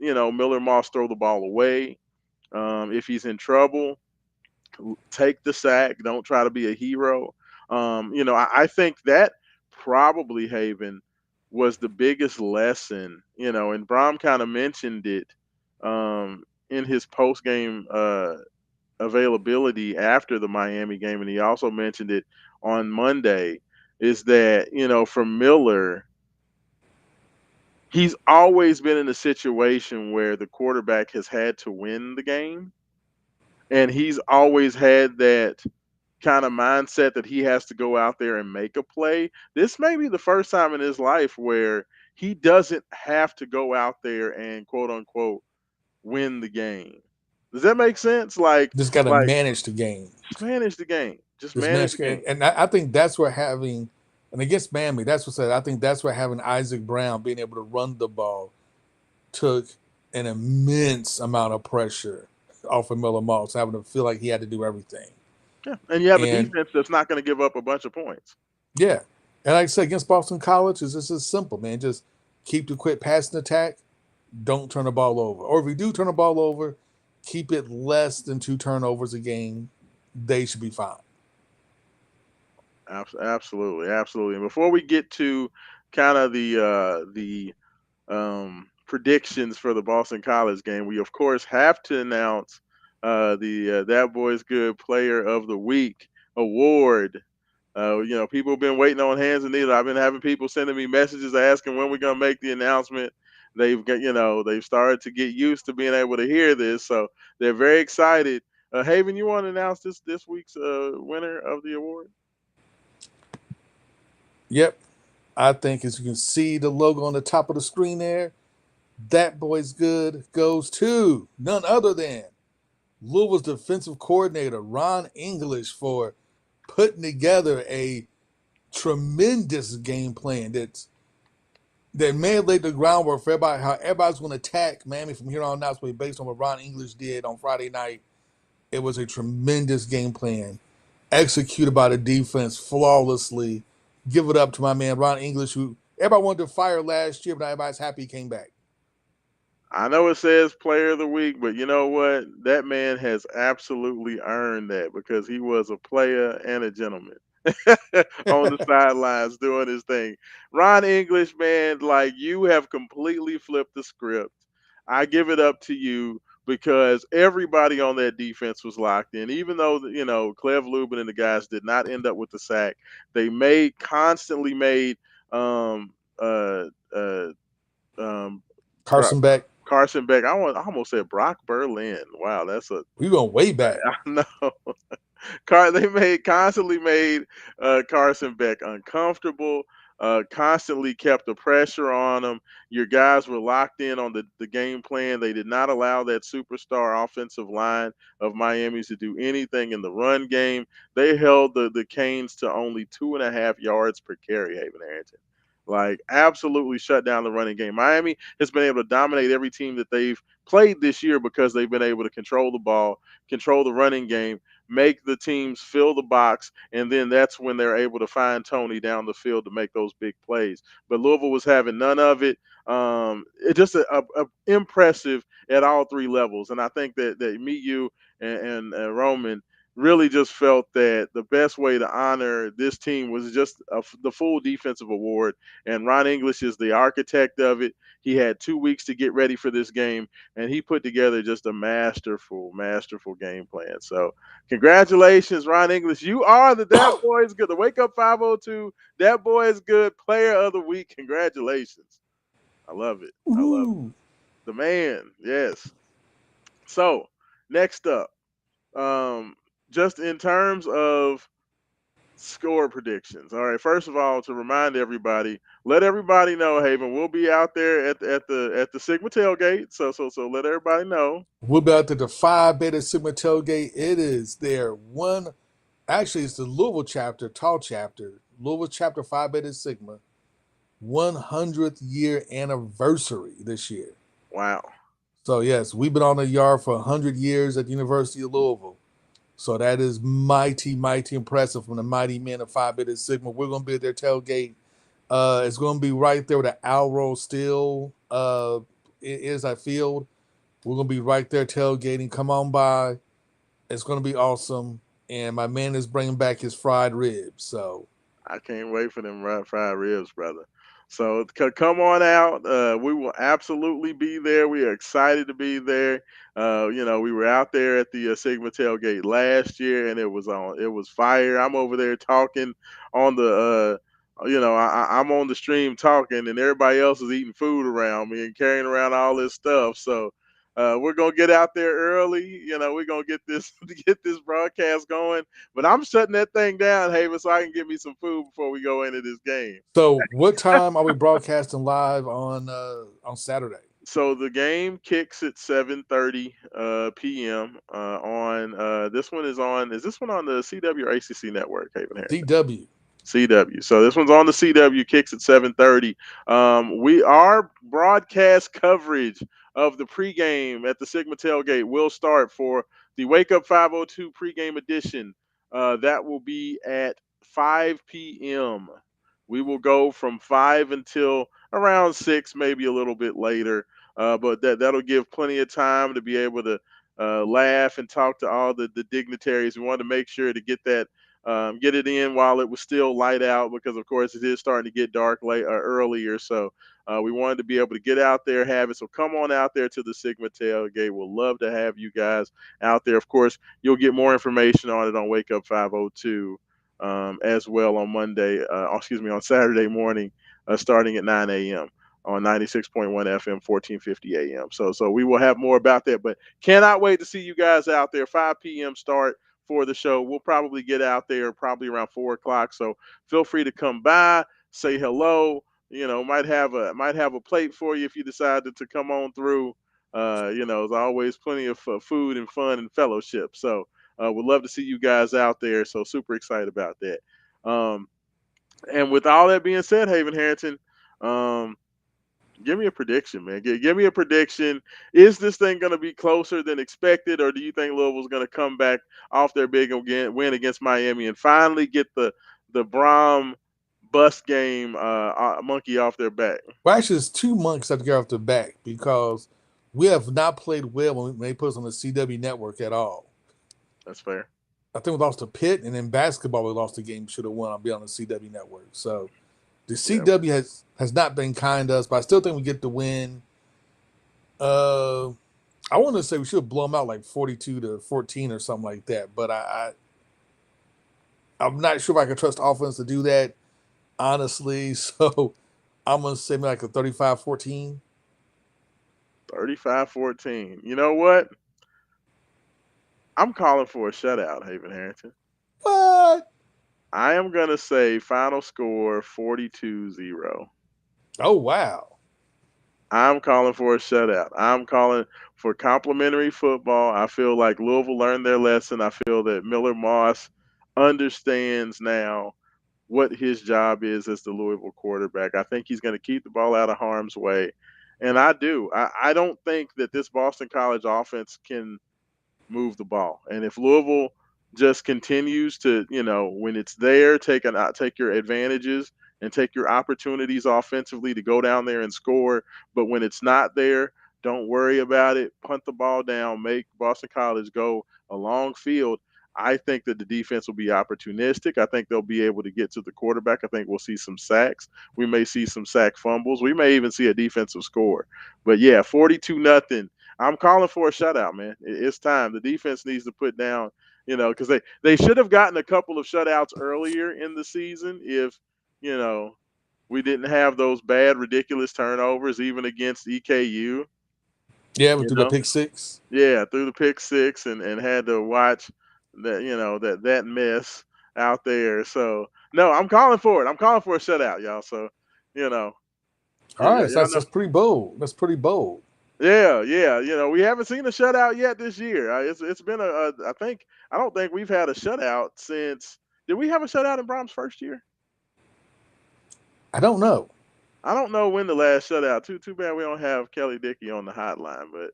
B: Miller Moss throw the ball away. If he's in trouble, take the sack. Don't try to be a hero. I think that probably, Haven, was the biggest lesson. And Brom kind of mentioned it in his post game availability after the Miami game, and he also mentioned it on Monday. Is that from Miller, he's always been in a situation where the quarterback has had to win the game, and he's always had that kind of mindset that he has to go out there and make a play. This may be the first time in his life where he doesn't have to go out there and quote unquote win the game. Does that make sense?
C: Just got to
B: Like
C: manage the game.
B: just manage the game. Just
C: Just
B: manage
C: manage,
B: the game.
C: and I think that's where having, and against Miami, that's what said. I think that's where having Isaac Brown being able to run the ball took an immense amount of pressure off of Miller Moss, having to feel like he had to do everything.
B: Yeah. And you have a
C: And
B: defense that's not going to give up a bunch of points.
C: yeah, and like I said, against Boston College, it's just as simple, man. Just keep the quick passing attack. Don't turn the ball over, or if you do turn the ball over, keep it less than 2 turnovers a game. They should be fine.
B: Absolutely, absolutely. And before we get to kind of the predictions for the Boston College game, we of course have to announce the That Boy's Good Player of the Week award. People have been waiting on hands and knees. I've been having people sending me messages asking when we're gonna make the announcement. They've started to get used to being able to hear this, so they're very excited. Haven, you want to announce this week's winner of the award?
C: Yep, I think as you can see the logo on the top of the screen there, That Boy's Good goes to none other than Louisville's defensive coordinator, Ron English, for putting together a tremendous game plan that may have laid the groundwork for everybody, how everybody's going to attack Miami from here on out, based on what Ron English did on Friday night. It was a tremendous game plan, executed by the defense flawlessly. Give it up to my man Ron English, who everybody wanted to fire last year, but everybody's happy he came back.
B: I know it says player of the week, but you know what? That man has absolutely earned that because he was a player and a gentleman on the sidelines doing his thing. Ron English, man, like you have completely flipped the script. I give it up to you because everybody on that defense was locked in. Even though, Clev Lubin and the guys did not end up with the sack, they constantly made um, uh, uh, um,
C: Carson Beck,
B: Carson Beck. I almost said Brock Berlin. Wow, that's a
C: we going way back.
B: I know. They constantly made Carson Beck uncomfortable. Constantly kept the pressure on him. Your guys were locked in on the game plan. They did not allow that superstar offensive line of Miami's to do anything in the run game. They held the Canes to only 2.5 yards per carry, Haven Arrington. Like, absolutely shut down the running game. Miami has been able to dominate every team that they've played this year because they've been able to control the ball, control the running game, make the teams fill the box, and then that's when they're able to find Tony down the field to make those big plays. But Louisville was having none of it. It just impressive at all 3 levels, and I think that me, you, and Roman really just felt that the best way to honor this team was just the full defensive award. And Ron English is the architect of it. He had 2 weeks to get ready for this game, and he put together just a masterful game plan. So congratulations, Ron English. You are That Boy's Good. The Wake Up 502 That Boy's Good Player of the Week. Congratulations. I love it. I love it. The man. Yes. So next up, just in terms of score predictions. All right. First of all, to remind everybody, let everybody know, Haven, we'll be out there at the Sigma tailgate. So let everybody know.
C: We'll be out to the Phi Beta Sigma tailgate. It is their actually it's the Louisville chapter, tall chapter, Louisville chapter Phi Beta Sigma 100th year anniversary this year.
B: Wow.
C: So yes, we've been on the yard for 100 years at the University of Louisville. So that is mighty, mighty impressive from the mighty men of Phi Beta Sigma. We're going to be at their tailgate It's going to be right there where the Alro Steel is that field. We're going to be right there tailgating. Come on by. It's going to be awesome. And my man is bringing back his fried ribs. So
B: I can't wait for them fried ribs, brother. So come on out. We will absolutely be there. We are excited to be there. We were out there at the Sigma tailgate last year, and it was fire. I'm over there talking on I'm on the stream talking, and everybody else is eating food around me and carrying around all this stuff. So we're gonna get out there early. We're gonna get this get this broadcast going. But I'm shutting that thing down, Haven, so I can get me some food before we go into this game.
C: So what time are we broadcasting live on Saturday?
B: So the game kicks at 7:30 p.m. On this one is this one on the CW or ACC network, Haven Harris?
C: CW.
B: CW. So this one's on the CW, kicks at 7:30. Our broadcast coverage of the pregame at the Sigma tailgate will start for the Wake Up 502 pregame edition. That will be at 5 p.m. We will go from 5 until around 6, maybe a little bit later. But that'll give plenty of time to be able to laugh and talk to all the dignitaries. We wanted to make sure to get it in while it was still light out, because of course it is starting to get dark late earlier. So we wanted to be able to get out there, have it. So come on out there to the Sigma tailgate. We'll love to have you guys out there. Of course, you'll get more information on it on Wake Up 502 as well on on Saturday morning, starting at 9 a.m. on 96.1 FM, 1450 AM. So we will have more about that, but cannot wait to see you guys out there. 5 p.m. start for the show. We'll probably get out there probably around 4 o'clock. So feel free to come by, say hello. Might have a plate for you if you decided to come on through. There's always plenty of food and fun and fellowship. So we'd love to see you guys out there. So super excited about that. And with all that being said, Haven Harrington, give me a prediction, man. Give me a prediction. Is this thing going to be closer than expected, or do you think Louisville's going to come back off their big win against Miami and finally get the Brom bus game monkey off their back?
C: Well, actually, it's 2 months have to get off the back because we have not played well when they put us on the CW network at all.
B: That's fair.
C: I think we lost to Pitt, and in basketball, we lost the game. Should have won. I'll be on the CW network. So the CW has not been kind to us, but I still think we get the win. I want to say we should blow them out like 42-14 or something like that, but I'm not sure if I can trust offense to do that, honestly. So I'm going to say maybe like a 35-14.
B: 35-14. You know what? I'm calling for a shutout, Haven Harrington.
C: What?
B: I am going to say final score 42-0.
C: Oh, wow.
B: I'm calling for a shutout. I'm calling for complimentary football. I feel like Louisville learned their lesson. I feel that Miller Moss understands now what his job is as the Louisville quarterback. I think he's going to keep the ball out of harm's way. And I do. I don't think that this Boston College offense can move the ball. And if Louisville just continues to, when it's there, take your advantages and take your opportunities offensively to go down there and score. But when it's not there, don't worry about it. Punt the ball down, make Boston College go a long field. I think that the defense will be opportunistic. I think they'll be able to get to the quarterback. I think we'll see some sacks. We may see some sack fumbles. We may even see a defensive score. But yeah, 42-0. I'm calling for a shutout, man. It's time. The defense needs to put down, because they should have gotten a couple of shutouts earlier in the season if, we didn't have those bad, ridiculous turnovers, even against EKU.
C: Yeah, we threw the pick six.
B: Yeah, through the pick six and had to watch that mess out there. So no, I'm calling for it. I'm calling for a shutout, y'all. So,
C: All right, so that's pretty bold. That's pretty bold.
B: Yeah. We haven't seen a shutout yet this year. It's been I don't think we've had a shutout since. Did we have a shutout in Brom's first year?
C: I don't know.
B: I don't know when the last shutout. Too bad we don't have Kelly Dickey on the hotline, but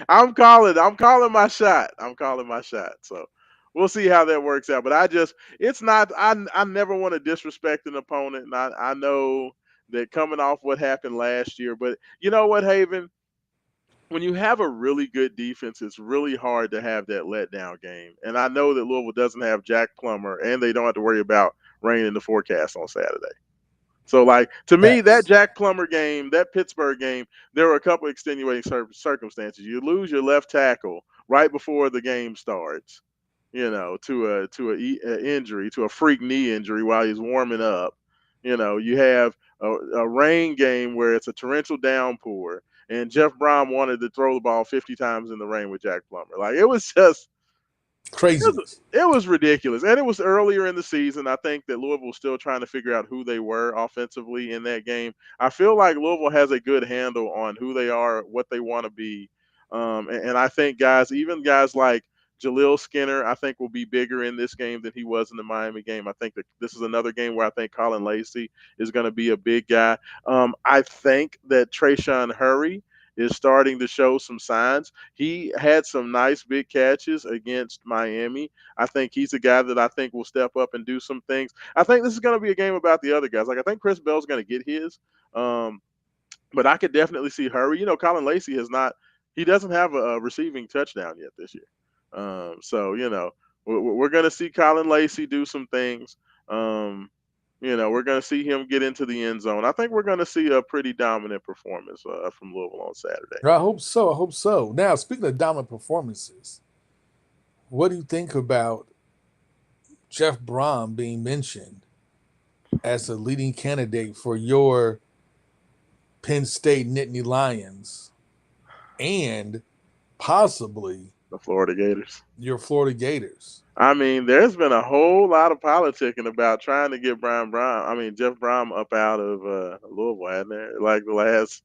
B: I'm calling my shot. So we'll see how that works out. But it's not. I never want to disrespect an opponent, and I know that coming off what happened last year. But you know what, Haven? When you have a really good defense, it's really hard to have that letdown game. And I know that Louisville doesn't have Jack Plummer, and they don't have to worry about rain in the forecast on Saturday. So, like, to me, that
C: Facts.
B: Jack Plummer game, that Pittsburgh game, there were a couple extenuating circumstances. You lose your left tackle right before the game starts, to a injury, to a freak knee injury while he's warming up. You have a rain game where it's a torrential downpour, and Jeff Brom wanted to throw the ball 50 times in the rain with Jack Plummer. Like, it was just
C: Craziness.
B: it was ridiculous. And it was earlier in the season. I think that Louisville was still trying to figure out who they were offensively in that game. I feel like Louisville has a good handle on who they are, what they want to be. And I think even guys like Jaleel Skinner, I think will be bigger in this game than he was in the Miami game. I think that this is another game where I think Colin Lacey is going to be a big guy. I think that Trayshawn Hurry is starting to show some signs. He had some nice big catches against Miami. I think he's a guy that I think will step up and do some things. I think this is going to be a game about the other guys. Like, I think Chris Bell's going to get his, but I could definitely see Hurry. Colin Lacey he doesn't have a receiving touchdown yet this year. So we're going to see Colin Lacey do some things. We're going to see him get into the end zone. I think we're going to see a pretty dominant performance from Louisville on Saturday.
C: I hope so. I hope so. Now, speaking of dominant performances, what do you think about Jeff Brom being mentioned as a leading candidate for your Penn State Nittany Lions and possibly
B: The Florida Gators.
C: your Florida Gators?
B: I mean, there's been a whole lot of politicking about trying to get Jeff Brom up out of Louisville, hasn't there? Like the last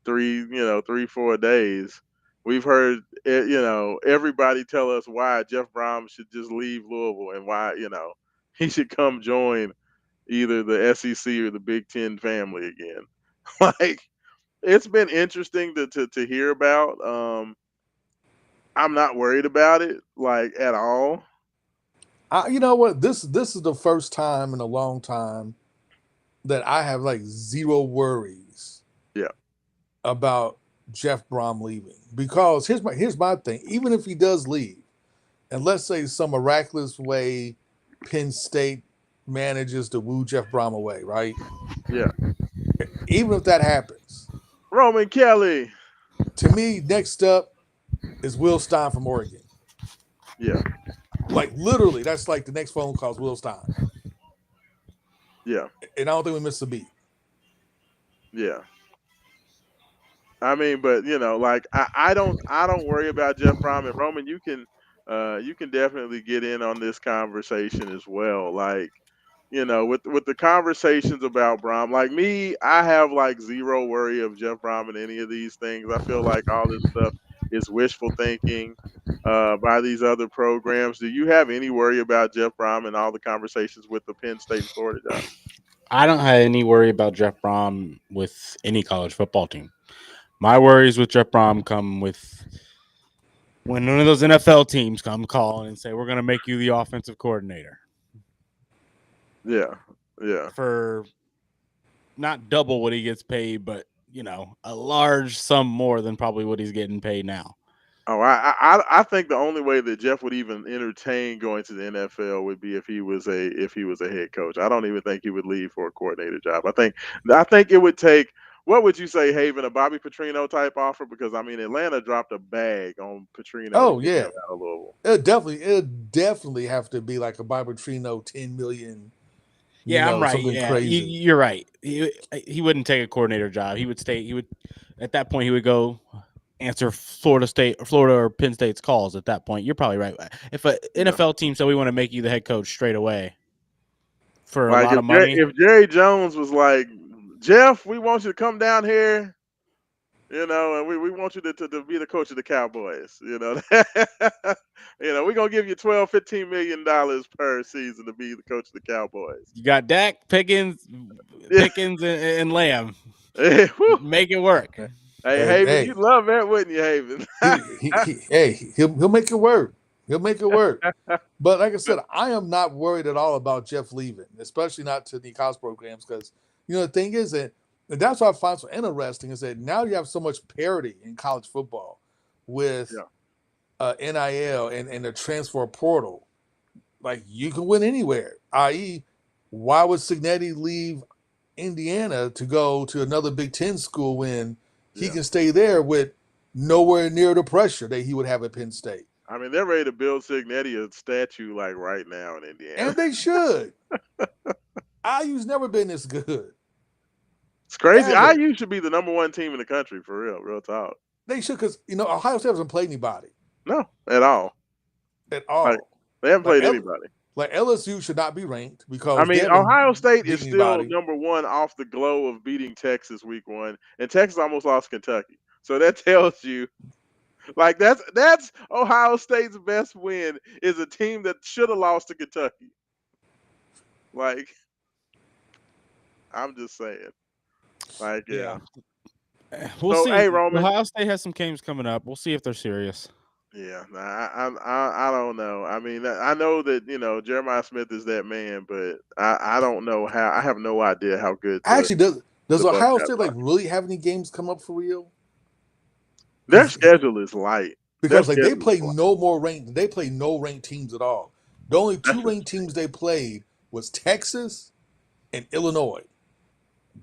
B: 4 days. We've heard, everybody tell us why Jeff Brom should just leave Louisville and why, he should come join either the SEC or the Big Ten family again. Like, it's been interesting to hear about. I'm not worried about it, like, at all.
C: You know what? This is the first time in a long time that I have like zero worries.
B: Yeah.
C: About Jeff Brom leaving, because here's my thing. Even if he does leave, and let's say some miraculous way Penn State manages to woo Jeff Brom away, right?
B: Yeah.
C: Even if that happens,
B: Roman Kelly.
C: to me, next up is Will Stein from Oregon.
B: Yeah.
C: Like, literally, that's like the next phone call is Will Stein.
B: Yeah.
C: And I don't think we missed a beat.
B: Yeah. I mean, but like, I don't worry about Jeff Brom. And Roman, you can definitely get in on this conversation as well. Like, with the conversations about Brom, like me, I have like zero worry of Jeff Brom in any of these things. I feel like all this stuff is wishful thinking by these other programs. Do you have any worry about Jeff Brom and all the conversations with the Penn State and Florida guys?
D: I don't have any worry about Jeff Brom with any college football team. My worries with Jeff Brom come with when one of those NFL teams come calling and say, we're going to make you the offensive coordinator.
B: Yeah. Yeah.
D: For not double what he gets paid, but, a large sum more than probably what he's getting paid now.
B: Oh, I think the only way that Jeff would even entertain going to the NFL would be if he was a head coach. I don't even think he would leave for a coordinator job. I think it would take, what would you say, Haven, a Bobby Petrino type offer? Because I mean, Atlanta dropped a bag on Petrino.
C: Oh yeah,
B: out of Louisville.
C: It'd definitely have to be like a Bobby Petrino $10 million.
D: Yeah, I'm right.
C: Yeah, crazy.
D: You're right. He wouldn't take a coordinator job. He would stay. At that point he would go answer Florida or Penn State's calls. At that point, you're probably right. If an NFL team said we want to make you the head coach straight away for a lot of money,
B: if Jerry Jones was like, Jeff, we want you to come down here, and we want you to be the coach of the Cowboys, we're gonna give you $12-15 million per season to be the coach of the Cowboys.
D: You got Dak, Pickens, and Lamb. Make it work.
B: Hey, Haven, you'd love that, wouldn't you, Haven?
C: He'll make it work. He'll make it work. But like I said, I am not worried at all about Jeff leaving, especially not to the college programs, because the thing is that and that's what I find so interesting is that now you have so much parity in college football with
B: Yeah.
C: NIL and the transfer portal. Like you can win anywhere. I.e., why would Signetti leave Indiana to go to another Big Ten school when he
B: Yeah.
C: can stay there with nowhere near the pressure that he would have at Penn State?
B: I mean, they're ready to build Signetti a statue like right now in Indiana.
C: And they should. IU's never been this good.
B: It's crazy.
C: Ever.
B: IU should be the number 1 team in the country for real talk.
C: They should, because Ohio State hasn't played anybody
B: No, at all.
C: at all.
B: Like, they haven't
C: Like
B: played anybody.
C: Like LSU should not be ranked because
B: I
C: they
B: mean,
C: haven't
B: Ohio State
C: beat
B: is still
C: anybody.
B: number 1 off the glow of beating Texas week 1, and Texas almost lost Kentucky. So that tells you, like that's Ohio State's best win is a team that should have lost to Kentucky. Like, I'm just saying. Like, yeah.
D: We'll
B: So,
D: see.
B: hey, Roman.
D: Ohio State has some games coming up. We'll see if they're serious.
B: Yeah, I don't know. I mean, I know that Jeremiah Smith is that man, but I don't know how. I have no idea how good.
C: Actually, does
B: the
C: Ohio
B: Buckeyes
C: State
B: are.
C: really have any games come up for real?
B: Their schedule is light
C: Because
B: Their
C: they
B: schedule
C: play
B: is light.
C: no more ranked. They play no ranked teams at all. The only two ranked teams they played was Texas and Illinois.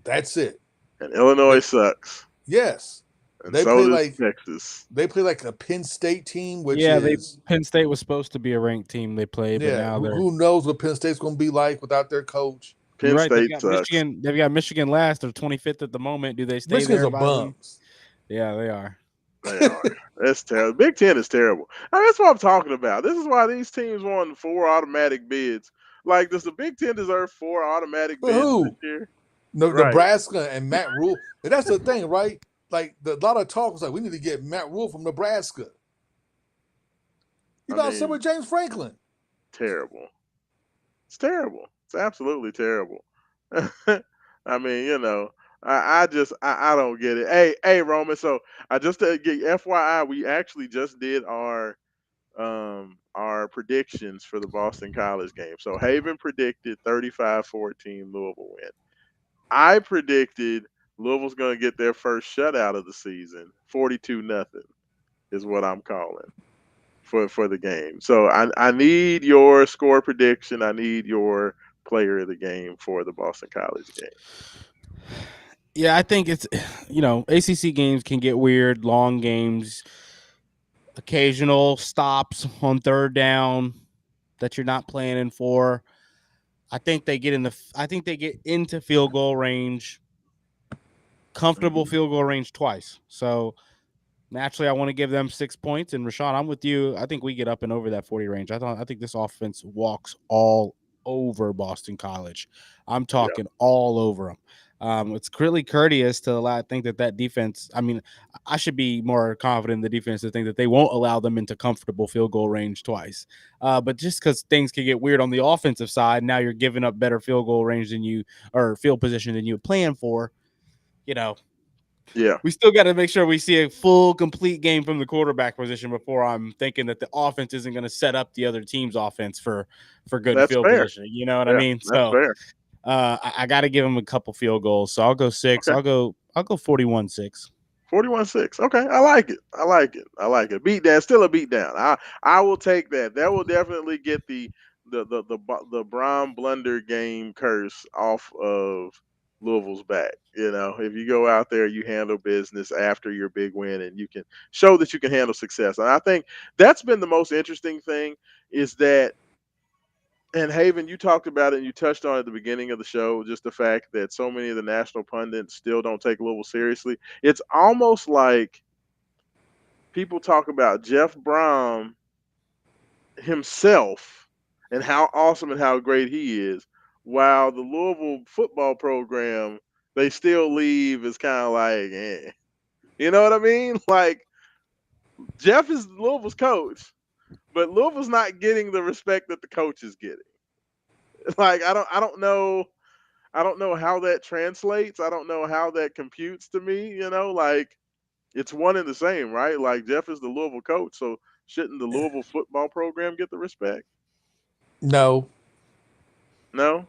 C: That's it.
B: And Illinois sucks.
C: Yes.
B: And
C: They
B: so
C: play
B: does
C: like
B: Texas.
C: They play like a Penn State team, which
D: Penn State was supposed to be a ranked team they played, but now they're
C: who knows what Penn State's going to be like without their coach.
B: Penn
D: right.
B: State
D: They've got
B: sucks.
D: Michigan. They've got Michigan last. They're 25th at the moment. Do they stay
C: Michigan's
D: there?
C: a bums.
D: Yeah, they are.
B: They are. That's terrible. Big Ten is terrible. I mean, that's what I'm talking about. This is why these teams won 4 automatic bids. Like, does the Big Ten deserve 4 automatic
C: For
B: bids
C: who?
B: this year?
C: No,
B: Right.
C: Nebraska and Matt Rule. And that's the thing, right? Like a lot of talk was like, we need to get Matt Rule from Nebraska. You
B: I
C: know,
B: mean,
C: same with James Franklin.
B: Terrible. It's terrible. It's absolutely terrible. I mean, I don't get it. Hey, Roman. So I just get FYI, we actually just did our predictions for the Boston College game. So Haven predicted 35-14 Louisville win. I predicted Louisville's going to get their first shutout of the season, 42-0 is what I'm calling for the game. So I need your score prediction. I need your player of the game for the Boston College game.
D: Yeah, I think it's ACC games can get weird, long games, occasional stops on third down that you're not planning for. I think they get into field goal range, comfortable field goal range twice. So naturally, I want to give them 6 points. And Rashawn, I'm with you. I think we get up and over that 40 range. I think this offense walks all over Boston College. I'm talking all over them. It's really courteous to think that defense. I mean, I should be more confident in the defense to think that they won't allow them into comfortable field goal range twice. But just because things can get weird on the offensive side, now you're giving up better field goal range or field position than you planned for.
B: Yeah,
D: we still got to make sure we see a full, complete game from the quarterback position before I'm thinking that the offense isn't going to set up the other team's offense for good
B: that's
D: field
B: fair.
D: position. You know what I mean?
B: That's fair.
D: I got to give them a couple field goals. So I'll go 6.
B: Okay.
D: I'll go 41-6.
B: 41-6. Okay, I like it. Beat down, still a beat down. I will take that. That will definitely get the Brom Blunder game curse off of Louisville's back. If you go out there, you handle business after your big win, and you can show that you can handle success. And I think that's been the most interesting thing is that. And Haven, you talked about it and you touched on it at the beginning of the show, just the fact that so many of the national pundits still don't take Louisville seriously. It's almost like people talk about Jeff Brom himself and how awesome and how great he is, while the Louisville football program, they still leave as kind of like, eh. You know what I mean? Like, Jeff is Louisville's coach, but Louisville's not getting the respect that the coach is getting. Like, I don't know how that translates. I don't know how that computes to me, like it's one and the same, right? Like, Jeff is the Louisville coach, so shouldn't the Louisville football program get the respect?
C: No,
B: No.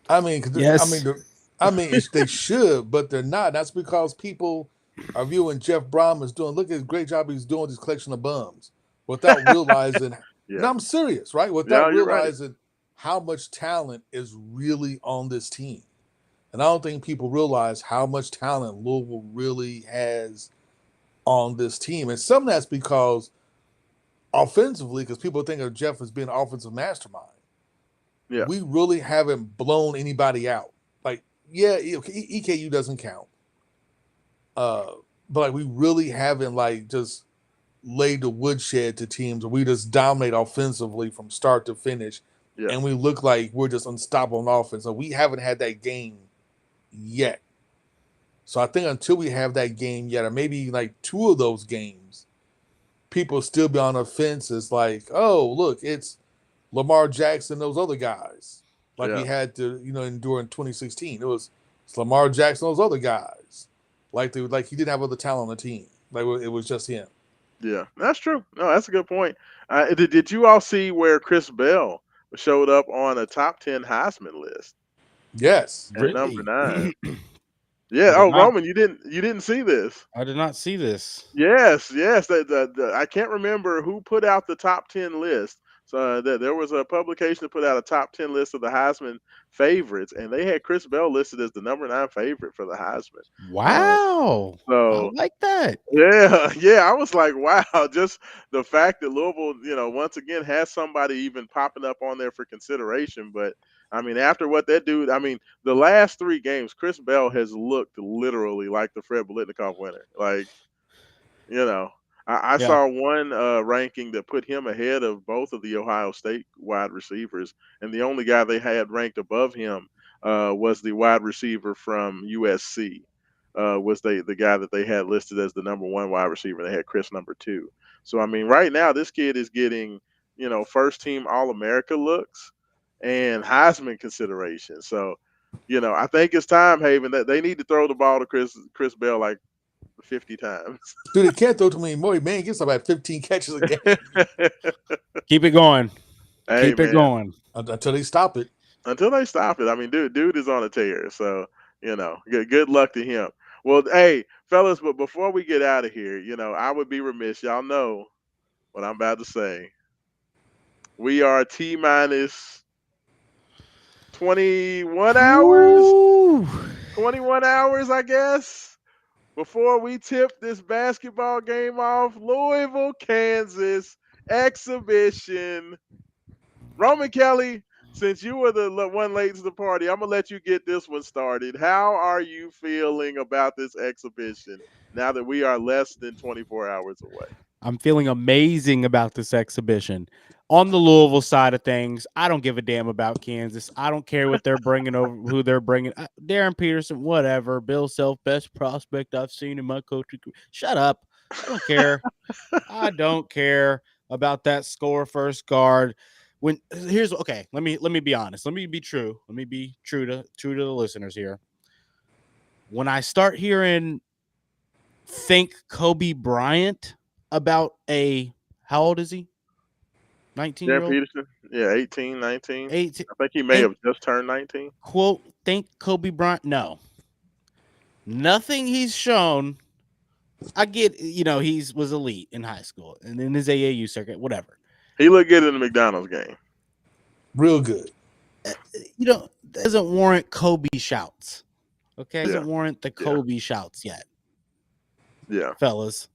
C: I mean, 'cause
D: Yes.
C: they should, but they're not. That's because people are viewing Jeff Brom as doing. Look at the great job he's doing with this collection of bums, without realizing.
B: Yeah.
C: No, I'm serious, right?
B: Yeah,
C: Without
B: you're right.
C: realizing how much talent is really on this team, and I don't think people realize how much talent Louisville really has on this team, and some of that's because offensively, because people think of Jeff as being an offensive mastermind.
B: Yeah.
C: We really haven't blown anybody out. Like, yeah, EKU doesn't count. But like we really haven't like just laid the woodshed to teams where we just dominate offensively from start to finish.
B: Yeah.
C: And we look like we're just unstoppable on offense. So we haven't had that game yet. So I think until we have that game yet, or maybe like two of those games, people still be on the fence. It's like, oh, look, it's Lamar Jackson, those other guys, like we
B: Yeah.
C: had to, endure in 2016. It's Lamar Jackson, those other guys, like he didn't have other talent on the team. Like it was just him.
B: Yeah. That's true. No, that's a good point. Did you all see where Chris Bell showed up on a top 10 Heisman list
C: Yes,
B: at number
D: Really?
B: 9? Yeah.
D: I did
B: Oh,
D: not.
B: Roman, you didn't see this?
D: I did not see this.
B: Yes, yes. I can't remember who put out the top 10 list. So there was a publication that put out a top 10 list of the Heisman favorites, and they had Chris Bell listed as the number 9 favorite for the Heisman.
D: Wow. I
B: So
D: like that.
B: yeah, yeah. I was like, wow, just the fact that Louisville, once again has somebody even popping up on there for consideration. But I mean, after what that dude, I mean, the last 3 games, Chris Bell has looked literally like the Fred Biletnikoff winner. Like, I
D: Yeah.
B: saw one ranking that put him ahead of both of the Ohio State wide receivers, and the only guy they had ranked above him was the wide receiver from USC. Was the guy that they had listed as the number 1 wide receiver? They had Chris number 2. So I mean, right now this kid is getting first team All America looks and Heisman consideration. So I think it's time, Haven, that they need to throw the ball to Chris Bell like 50 times.
C: dude, he can't throw too many more. Man, he gets about 15 catches a game
D: Keep it going.
B: Hey,
D: Keep it
B: man,
D: going.
C: until they stop it.
B: until they stop it. I mean, dude is on a tear. So good luck to him. Well, hey, fellas, but before we get out of here, I would be remiss. Y'all know what I'm about to say. We are T minus 21 hours.
D: Woo.
B: 21 hours, I guess, before we tip this basketball game off. Louisville, Kansas exhibition. Roman Kelly, since you were the one late to the party, I'm going to let you get this one started. How are you feeling about this exhibition now that we are less than 24 hours away?
D: I'm feeling amazing about this exhibition. On the Louisville side of things, I don't give a damn about Kansas. I don't care what they're bringing over, who they're bringing. Darren Peterson, whatever. Bill Self, best prospect I've seen in my coaching career. Shut up. I don't care. I don't care about that score first guard. Let me be honest. Let me be true. Let me be true to the listeners here. When I start hearing think Kobe Bryant about how old is he? 19-year-old?
B: Dan Peterson, yeah, 18, 19.
D: 18.
B: I think he may have just turned 19.
D: Quote, think Kobe Bryant. No. Nothing he's shown. I get, he was elite in high school and in his AAU circuit, whatever.
B: He looked good in the McDonald's game.
C: Real good.
D: Doesn't warrant Kobe shouts. Okay? Doesn't
B: Yeah.
D: warrant the Kobe shouts yet.
B: Yeah.
D: Fellas.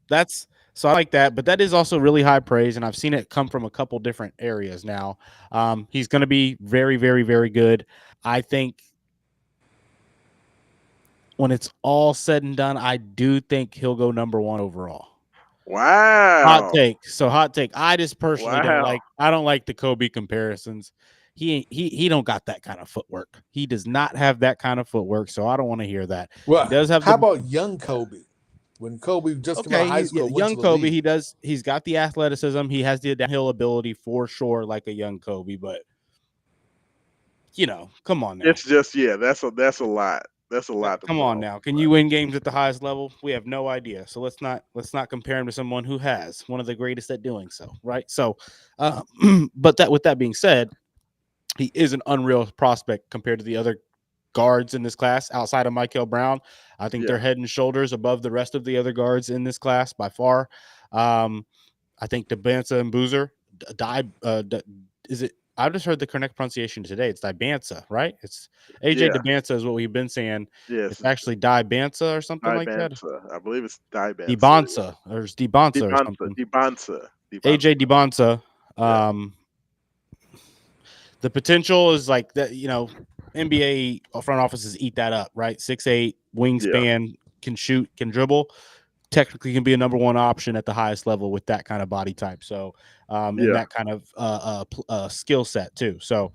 D: So I like that, but that is also really high praise, and I've seen it come from a couple different areas now. He's going to be very, very, very good. I think when it's all said and done, I do think he'll go number 1 overall.
B: Wow.
D: Hot take. So hot take. I just personally
B: Wow.
D: don't like the Kobe comparisons. He don't got that kind of footwork. He does not have that kind of footwork, so I don't want to hear that.
C: Well,
D: He does have
C: how about young Kobe? When Kobe just came out of high school, went
D: young
C: to the
D: Kobe,
C: league.
D: he's got the athleticism. He has the downhill ability for sure, like a young Kobe, but come on now.
B: It's just, that's a lot. That's a lot to
D: Come
B: put
D: on
B: on.
D: now. Can you win games at the highest level? We have no idea. So let's not compare him to someone who has, one of the greatest at doing so, right? So, but that with that being said, he is an unreal prospect compared to the other guards in this class outside of Michael Brown. I think they're
B: Yeah.
D: head and shoulders above the rest of the other guards in this class by far. I think Dibansa and Boozer, is it? I just heard the correct pronunciation today. It's Dibansa, right? It's AJ
B: Yeah.
D: Dibansa is what we've been saying.
B: Yes.
D: It's actually Dibansa or something like that.
B: Dibansa. I believe it's Dibansa.
D: Dibansa or it's Dibansa or
B: Dibansa.
D: something.
B: Dibansa.
D: AJ Dibansa.
B: Yeah.
D: The potential is like that, NBA front offices eat that up, right? 6'8", wingspan, can shoot, can dribble. Technically can be a number one option at the highest level with that kind of body type. So, and that kind of skill set too. So,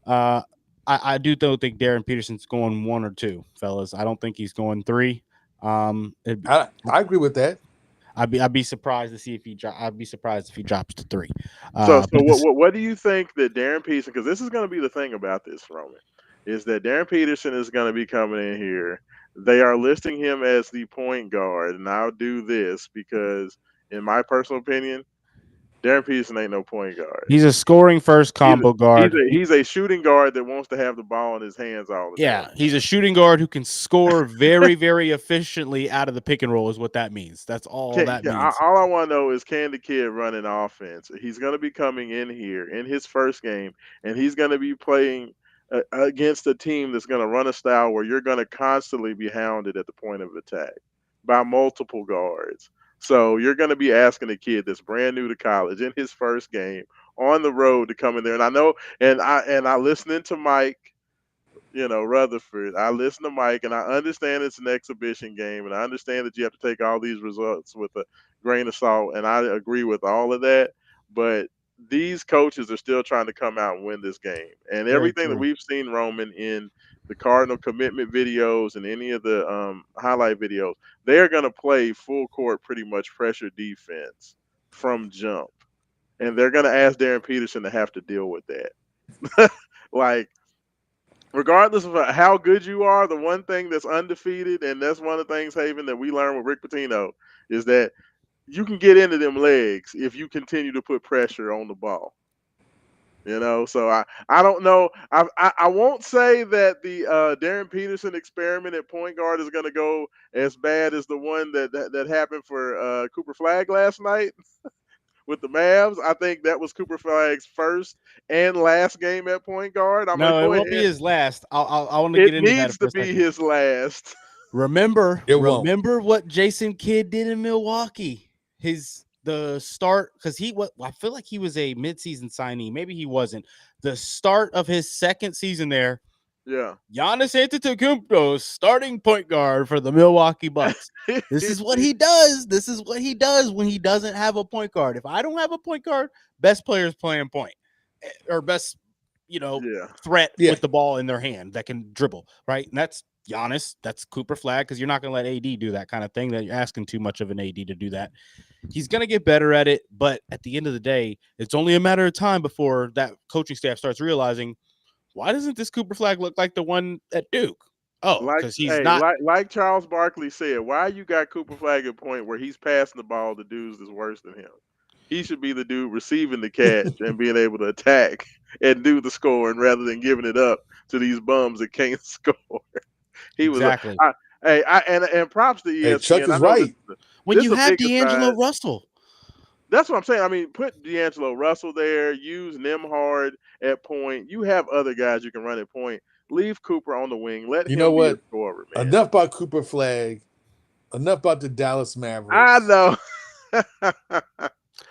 D: I do think Darren Peterson's going 1 or 2, fellas. I don't think he's going 3.
C: I agree with that.
D: I'd be surprised to see if I'd be surprised if he drops to 3.
B: So what do you think that Darren Peterson? Because this is going to be the thing about this, Roman, is that Darren Peterson is going to be coming in here. They are listing him as the point guard, and I'll do this because, in my personal opinion, Darren Peterson ain't no point guard.
D: He's a scoring first combo guard.
B: He's a shooting guard that wants to have the ball in his hands all the time.
D: He's a shooting guard who can score very, very efficiently out of the pick and roll is what that means. That's all that means.
B: All I want to know is, can the kid run an offense? He's going to be coming in here in his first game, and he's going to be playing against a team that's going to run a style where you're going to constantly be hounded at the point of attack by multiple guards. So you're going to be asking a kid that's brand new to college in his first game on the road to come in there. And I know, and I listening to Mike, Rutherford. I listen to Mike, and I understand it's an exhibition game, and I understand that you have to take all these results with a grain of salt, and I agree with all of that. But these coaches are still trying to come out and win this game. And everything that we've seen, Roman, in the Cardinal commitment videos and any of the highlight videos, they're going to play full court, pretty much pressure defense from jump. And they're going to ask Darren Peterson to have to deal with that. Regardless of how good you are, the one thing that's undefeated, and that's one of the things, Haven, that we learned with Rick Pitino, is that you can get into them legs if you continue to put pressure on the ball. So I don't know. I won't say that the Darren Peterson experiment at point guard is going to go as bad as the one that happened for Cooper Flagg last night with the Mavs. I think that was Cooper Flagg's first and last game at point guard.
D: It won't be his last. I want to get into that.
B: It needs to be his last.
D: Remember what Jason Kidd did in Milwaukee. The start, because I feel like he was a midseason signee. Maybe he wasn't. The start of his second season there.
B: Yeah.
D: Giannis Antetokounmpo, starting point guard for the Milwaukee Bucks. This is what he does. This is what he does when he doesn't have a point guard. If I don't have a point guard, best players playing point, or best, threat with the ball in their hand that can dribble, right? And that's Giannis. That's Cooper Flagg, because you're not going to let AD do that kind of thing. That you're asking too much of an AD to do that. He's going to get better at it, but at the end of the day, it's only a matter of time before that coaching staff starts realizing, why doesn't this Cooper Flagg look like the one at Duke? Oh, because he's not.
B: Like Charles Barkley said, why you got Cooper Flagg at a point where he's passing the ball to dudes that's worse than him? He should be the dude receiving the catch and being able to attack and do the scoring rather than giving it up to these bums that can't score. He
D: exactly.
B: And props to ESPN.
C: Hey, Chuck is right.
D: When you have D'Angelo Russell.
B: That's what I'm saying. I mean, put D'Angelo Russell there. Use Nembhard at point. You have other guys you can run at point. Leave Cooper on the wing. Let him be a scorer, man.
C: Enough about Cooper Flagg. Enough about the Dallas Mavericks.
B: I know.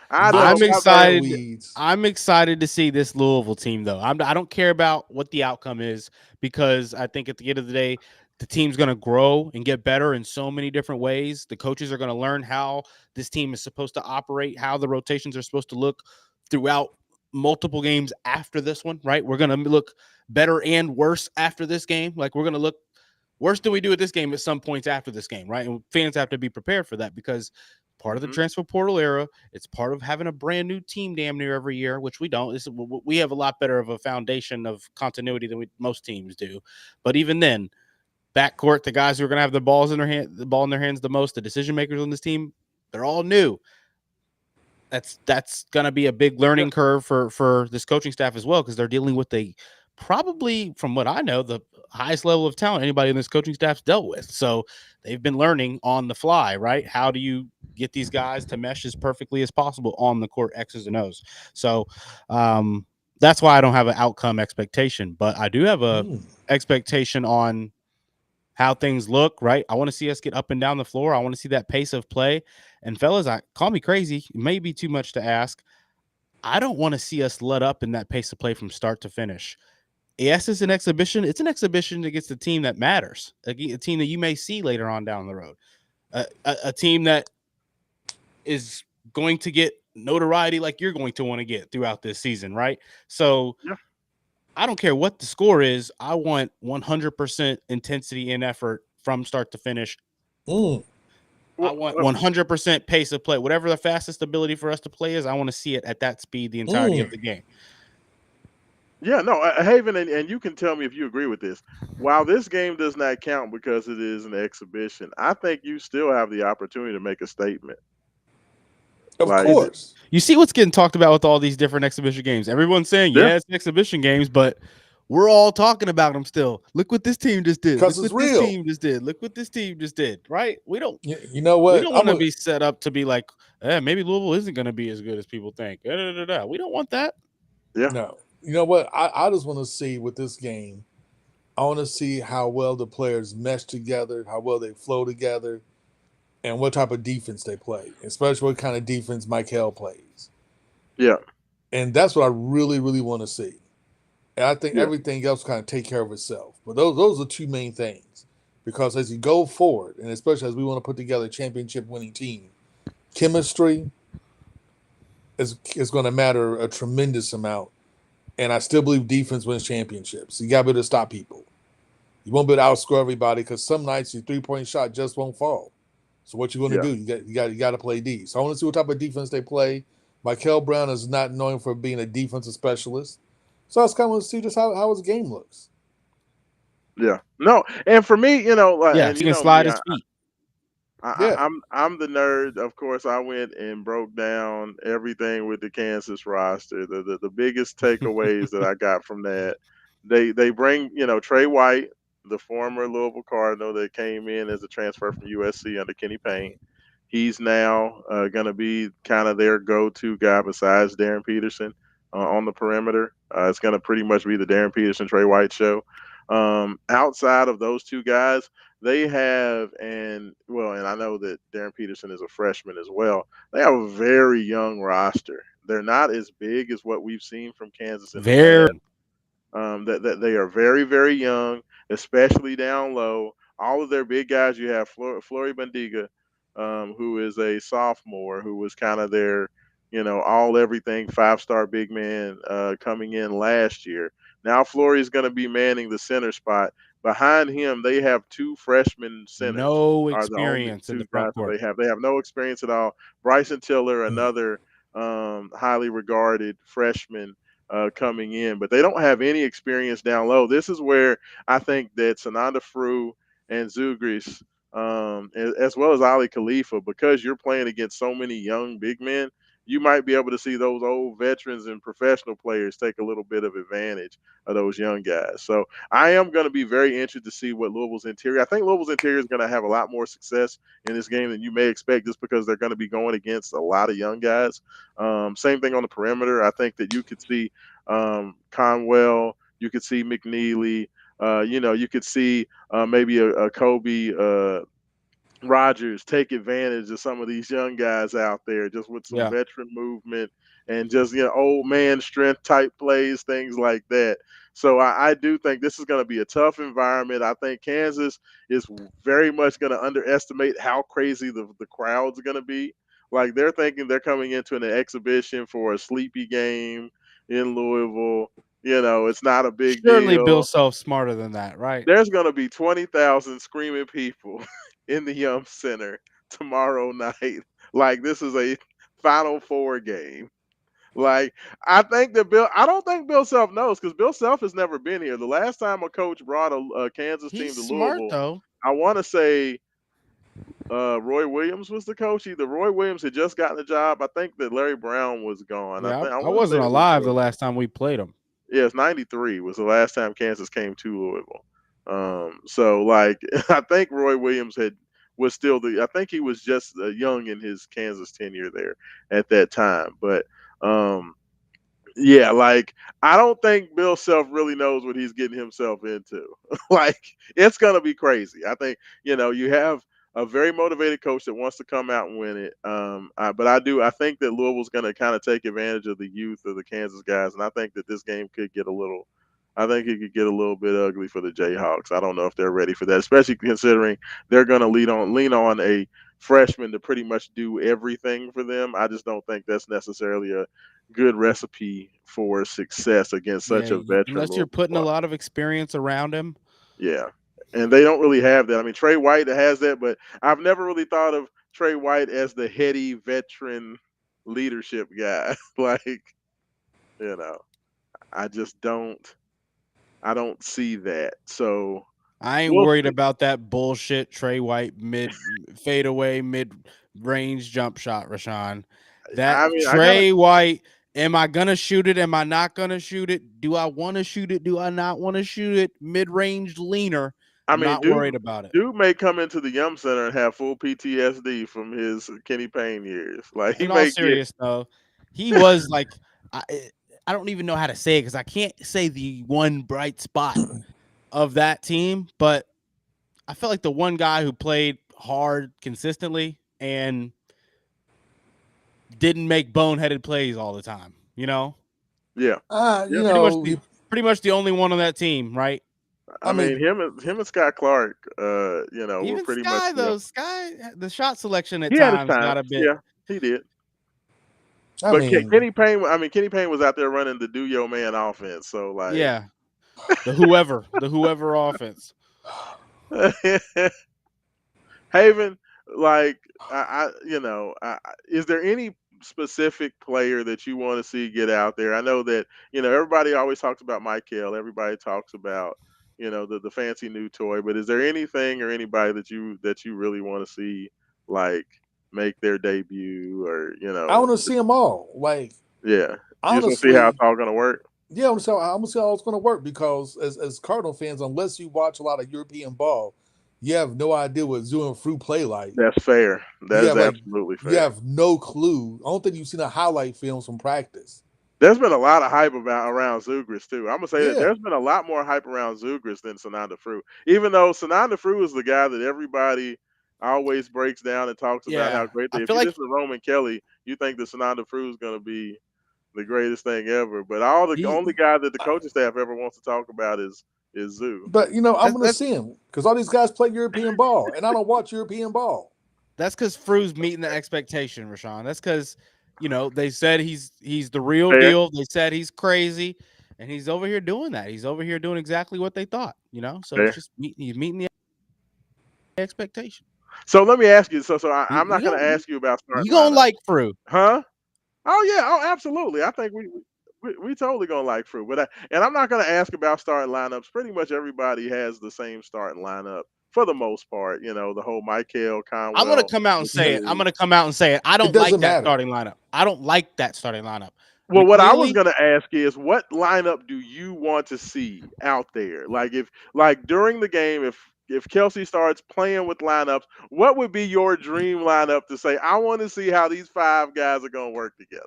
D: I'm excited. I'm excited to see this Louisville team, though. I don't care about what the outcome is, because I think at the end of the day, the team's going to grow and get better in so many different ways. The coaches are going to learn how this team is supposed to operate, how the rotations are supposed to look throughout multiple games after this one, right? We're going to look better and worse after this game. Like, we're going to look worse than we do at this game at some points after this game, right? And fans have to be prepared for that, because part of the transfer portal era, it's part of having a brand new team damn near every year, which we don't. We have a lot better of a foundation of continuity than most teams do. But even then, backcourt, the guys who are going to have the ball in their hands the most, the decision makers on this team, they're all new. That's going to be a big learning curve for this coaching staff as well, because they're dealing with probably, from what I know, the highest level of talent anybody in this coaching staff's dealt with. So they've been learning on the fly, right? How do you get these guys to mesh as perfectly as possible on the court, X's and O's? So that's why I don't have an outcome expectation, but I do have a expectation on how things look, right? I want to see us get up and down the floor. I want to see that pace of play. And fellas, call me crazy. It may be too much to ask. I don't want to see us let up in that pace of play from start to finish. Yes, it's an exhibition. It's an exhibition against a team that matters, a team that you may see later on down the road, a team that is going to get notoriety like you're going to want to get throughout this season, right? So I don't care what the score is. I want 100% intensity and effort from start to finish. I want 100% pace of play. Whatever the fastest ability for us to play is, I want to see it at that speed the entirety of the game.
B: Yeah, no, Haven, and you can tell me if you agree with this. While this game does not count because it is an exhibition, I think you still have the opportunity to make a statement.
C: Of course.
D: You see what's getting talked about with all these different exhibition games. Everyone's saying, it's exhibition games, but we're all talking about them still. Look what this team just did.
C: Because it's real.
D: This team just did. Look what this team just did. Right? We don't.
C: You know what?
D: We don't want to be set up to be like, maybe Louisville isn't going to be as good as people think. We don't want that.
B: Yeah.
C: No. You know what? I just want to see with this game. I want to see how well the players mesh together, how well they flow together, and what type of defense they play, especially what kind of defense Michael plays.
B: Yeah.
C: And that's what I really, really want to see. And I think everything else kind of take care of itself. But those are two main things. Because as you go forward, and especially as we want to put together a championship-winning team, chemistry is going to matter a tremendous amount. And I still believe defense wins championships. You got to be able to stop people. You won't be able to outscore everybody because some nights your three-point shot just won't fall. So what you going to do? You got to play D. So I want to see what type of defense they play. Michael Brown is not known for being a defensive specialist. So I was kind of see just how his game looks.
B: Yeah. No, and for me,
D: he can slide his feet.
B: I'm the nerd. Of course, I went and broke down everything with the Kansas roster. The biggest takeaways that I got from that, they bring Trey White, the former Louisville Cardinal that came in as a transfer from USC under Kenny Payne. He's now going to be kind of their go-to guy besides Darren Peterson on the perimeter. It's going to pretty much be the Darren Peterson, Trey White show. Outside of those two guys, they have, and I know that Darren Peterson is a freshman as well. They have a very young roster. They're not as big as what we've seen from Kansas in the past. That they are very, very young, especially down low. All of their big guys, you have Flory Bandiga, who is a sophomore, who was kind of their, all everything 5-star big man coming in last year. Now Flory is going to be manning the center spot. Behind him, they have two freshman centers.
D: No experience in the front court.
B: They have no experience at all. Bryson Tiller, another highly regarded freshman coming in, but they don't have any experience down low. This is where I think that Sananda Frew and Zugris, as well as Ali Khalifa, because you're playing against so many young big men, you might be able to see those old veterans and professional players take a little bit of advantage of those young guys. So I am going to be very interested to see what Louisville's interior. I think Louisville's interior is going to have a lot more success in this game than you may expect, just because they're going to be going against a lot of young guys. Same thing on the perimeter. I think that you could see Conwell, you could see McNeely, you could see maybe a Kobe Rogers take advantage of some of these young guys out there, just with some veteran movement and just old man strength type plays, things like that. So I do think this is going to be a tough environment. I think Kansas is very much going to underestimate how crazy the crowd's going to be. Like, they're thinking they're coming into an exhibition for a sleepy game in Louisville. It's not a big deal.
D: Surely Bill Self's smarter than that, right?
B: There's going to be 20,000 screaming people in the Yum Center tomorrow night. Like, this is a Final Four game. Like, I don't think Bill Self knows because Bill Self has never been here. The last time a coach brought a Kansas team
D: He's
B: to
D: smart
B: Louisville,
D: though.
B: I want to say Roy Williams was the coach. Either Roy Williams had just gotten the job. I think that Larry Brown was gone.
D: Yeah,
B: I
D: I
B: want to say
D: wasn't
B: it was
D: alive the
B: Roy.
D: last time we played him.
B: Yes, 93 was the last time Kansas came to Louisville. So like I think Roy Williams was still I think he was just young in his Kansas tenure there at that time. But yeah, like I don't think Bill Self really knows what he's getting himself into. Like it's gonna be crazy. I think you have a very motivated coach that wants to come out and win it. But I think that Louisville's gonna kind of take advantage of the youth of the Kansas guys, and I think that this game could get a little. I think it could get a little bit ugly for the Jayhawks. I don't know if they're ready for that, especially considering they're going to lean on a freshman to pretty much do everything for them. I just don't think that's necessarily a good recipe for success against such
D: Yeah,
B: a veteran
D: unless you're
B: Louisville
D: putting a
B: squad.
D: lot of experience around him.
B: Yeah, and they don't really have that. I mean, Trey White has that, but I've never really thought of Trey White as the heady veteran leadership guy. Like, you know, I just don't. I don't see that. So
D: I ain't
B: we'll
D: worried
B: see.
D: about that bullshit Trey White mid fadeaway mid range jump shot, Rashawn. That
B: I mean, I gotta.
D: Trey White, am I gonna shoot it? Am I not gonna shoot it? Do I want to shoot it? Do I not want to shoot it? Mid range leaner.
B: I mean,
D: Not worried about it.
B: dude may come into the Yum Center and have full PTSD from his Kenny Payne years. Like he
D: In all
B: may get.
D: serious though, he was like, I, I don't even know how to say it because I can't say the one bright spot of that team, but I felt like the one guy who played hard consistently and didn't make boneheaded plays all the time. You know,
B: Yeah,
C: You
B: yeah.
C: know,
D: pretty much the only one on that team, right?
B: I mean,
C: mean,
B: him and Scott Clark, were
D: Even
B: pretty much.
D: Sky though, Sky the shot selection at
B: He had his
D: times got
B: times.
D: a bit.
B: Yeah, he did.
C: I
B: But
C: mean,
B: Kenny Payne, I mean, Kenny Payne was out there running the do yo man offense. So like,
D: Yeah, the whoever offense.
B: Haven, like is there any specific player that you want to see get out there? I know that everybody always talks about Michael. Everybody talks about the fancy new toy, but is there anything or anybody that you really want to see like make their debut or
C: I want to see them all. Like,
B: yeah, you just want to see how it's
C: honestly,
B: all gonna work.
C: yeah, I'm gonna see how it's going to work because as Cardinal fans, unless you watch a lot of European ball, you have no idea what Zoo and Fruit play like.
B: That's fair. That
C: You
B: is
C: have like
B: absolutely
C: you
B: fair.
C: have no clue. I don't think you've seen a highlight films from practice.
B: There's been a lot of hype around Zugris too. I'm gonna say that
C: Yeah,
B: there's been a lot more hype around Zugris than Sananda Fruit. Even though Sananda Fruit is the guy that everybody always breaks down and talks about how
D: Yeah,
B: great
D: I
B: they. If
D: feel
B: you
D: like
B: listen to Roman Kelly, you think that Sananda Fruit is gonna be the greatest thing ever. But the
D: he.
B: only guy that the coaching staff ever wants to talk about is Zoo.
C: but I'm going to
D: That's
C: see him because all these guys play European ball, and I don't watch European ball.
D: that's because Fru's meeting the expectation, Rashawn. That's because they said he's the real
B: Fair.
D: deal. They said he's crazy, and he's over here doing that. He's over here doing exactly what they thought. So
B: Fair.
D: it's just he's meeting the expectation.
B: So let me ask you. So
D: You,
B: I'm not
D: you
B: gonna
D: gonna
B: ask you about starting
D: you gonna
B: lineup,
D: like Fru?
B: huh? Oh yeah, oh absolutely. I think we totally gonna like Fruit, and I'm not gonna ask about starting lineups. Pretty much everybody has the same starting lineup for the most part. The whole Michael
D: I'm gonna
B: Conwell.
D: come out and say it. I'm
B: McKinley.
D: gonna come out and say it. I
C: It
D: don't like
C: doesn't
D: that
C: matter.
D: starting lineup. I don't like that starting lineup.
B: Well, what I was
D: McNeely,
B: gonna ask is, what lineup do you want to see out there? Like during the game, if Kelsey starts playing with lineups, what would be your dream lineup to say, I want to see how these five guys are gonna work together?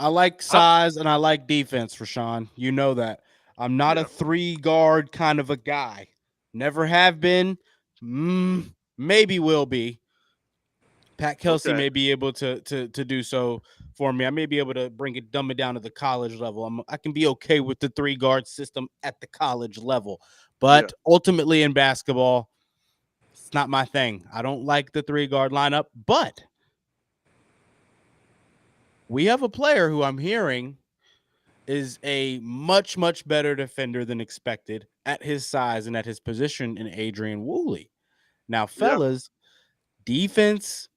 D: I like size and I like defense, Rashawn. You know that. I'm not
B: Yeah.
D: a 3-guard kind of a guy. Never have been. Maybe will be. Pat Kelsey
B: Okay.
D: may be able to do so for me. I may be able to dumb it down to the college level. I can be okay with the 3-guard system at the college level, but ultimately in basketball, it's not my thing. I don't like the 3-guard lineup, but we have a player who I'm hearing is a much, much better defender than expected at his size and at his position in Adrian Woolley. Now,
B: Yeah.
D: fellas, defense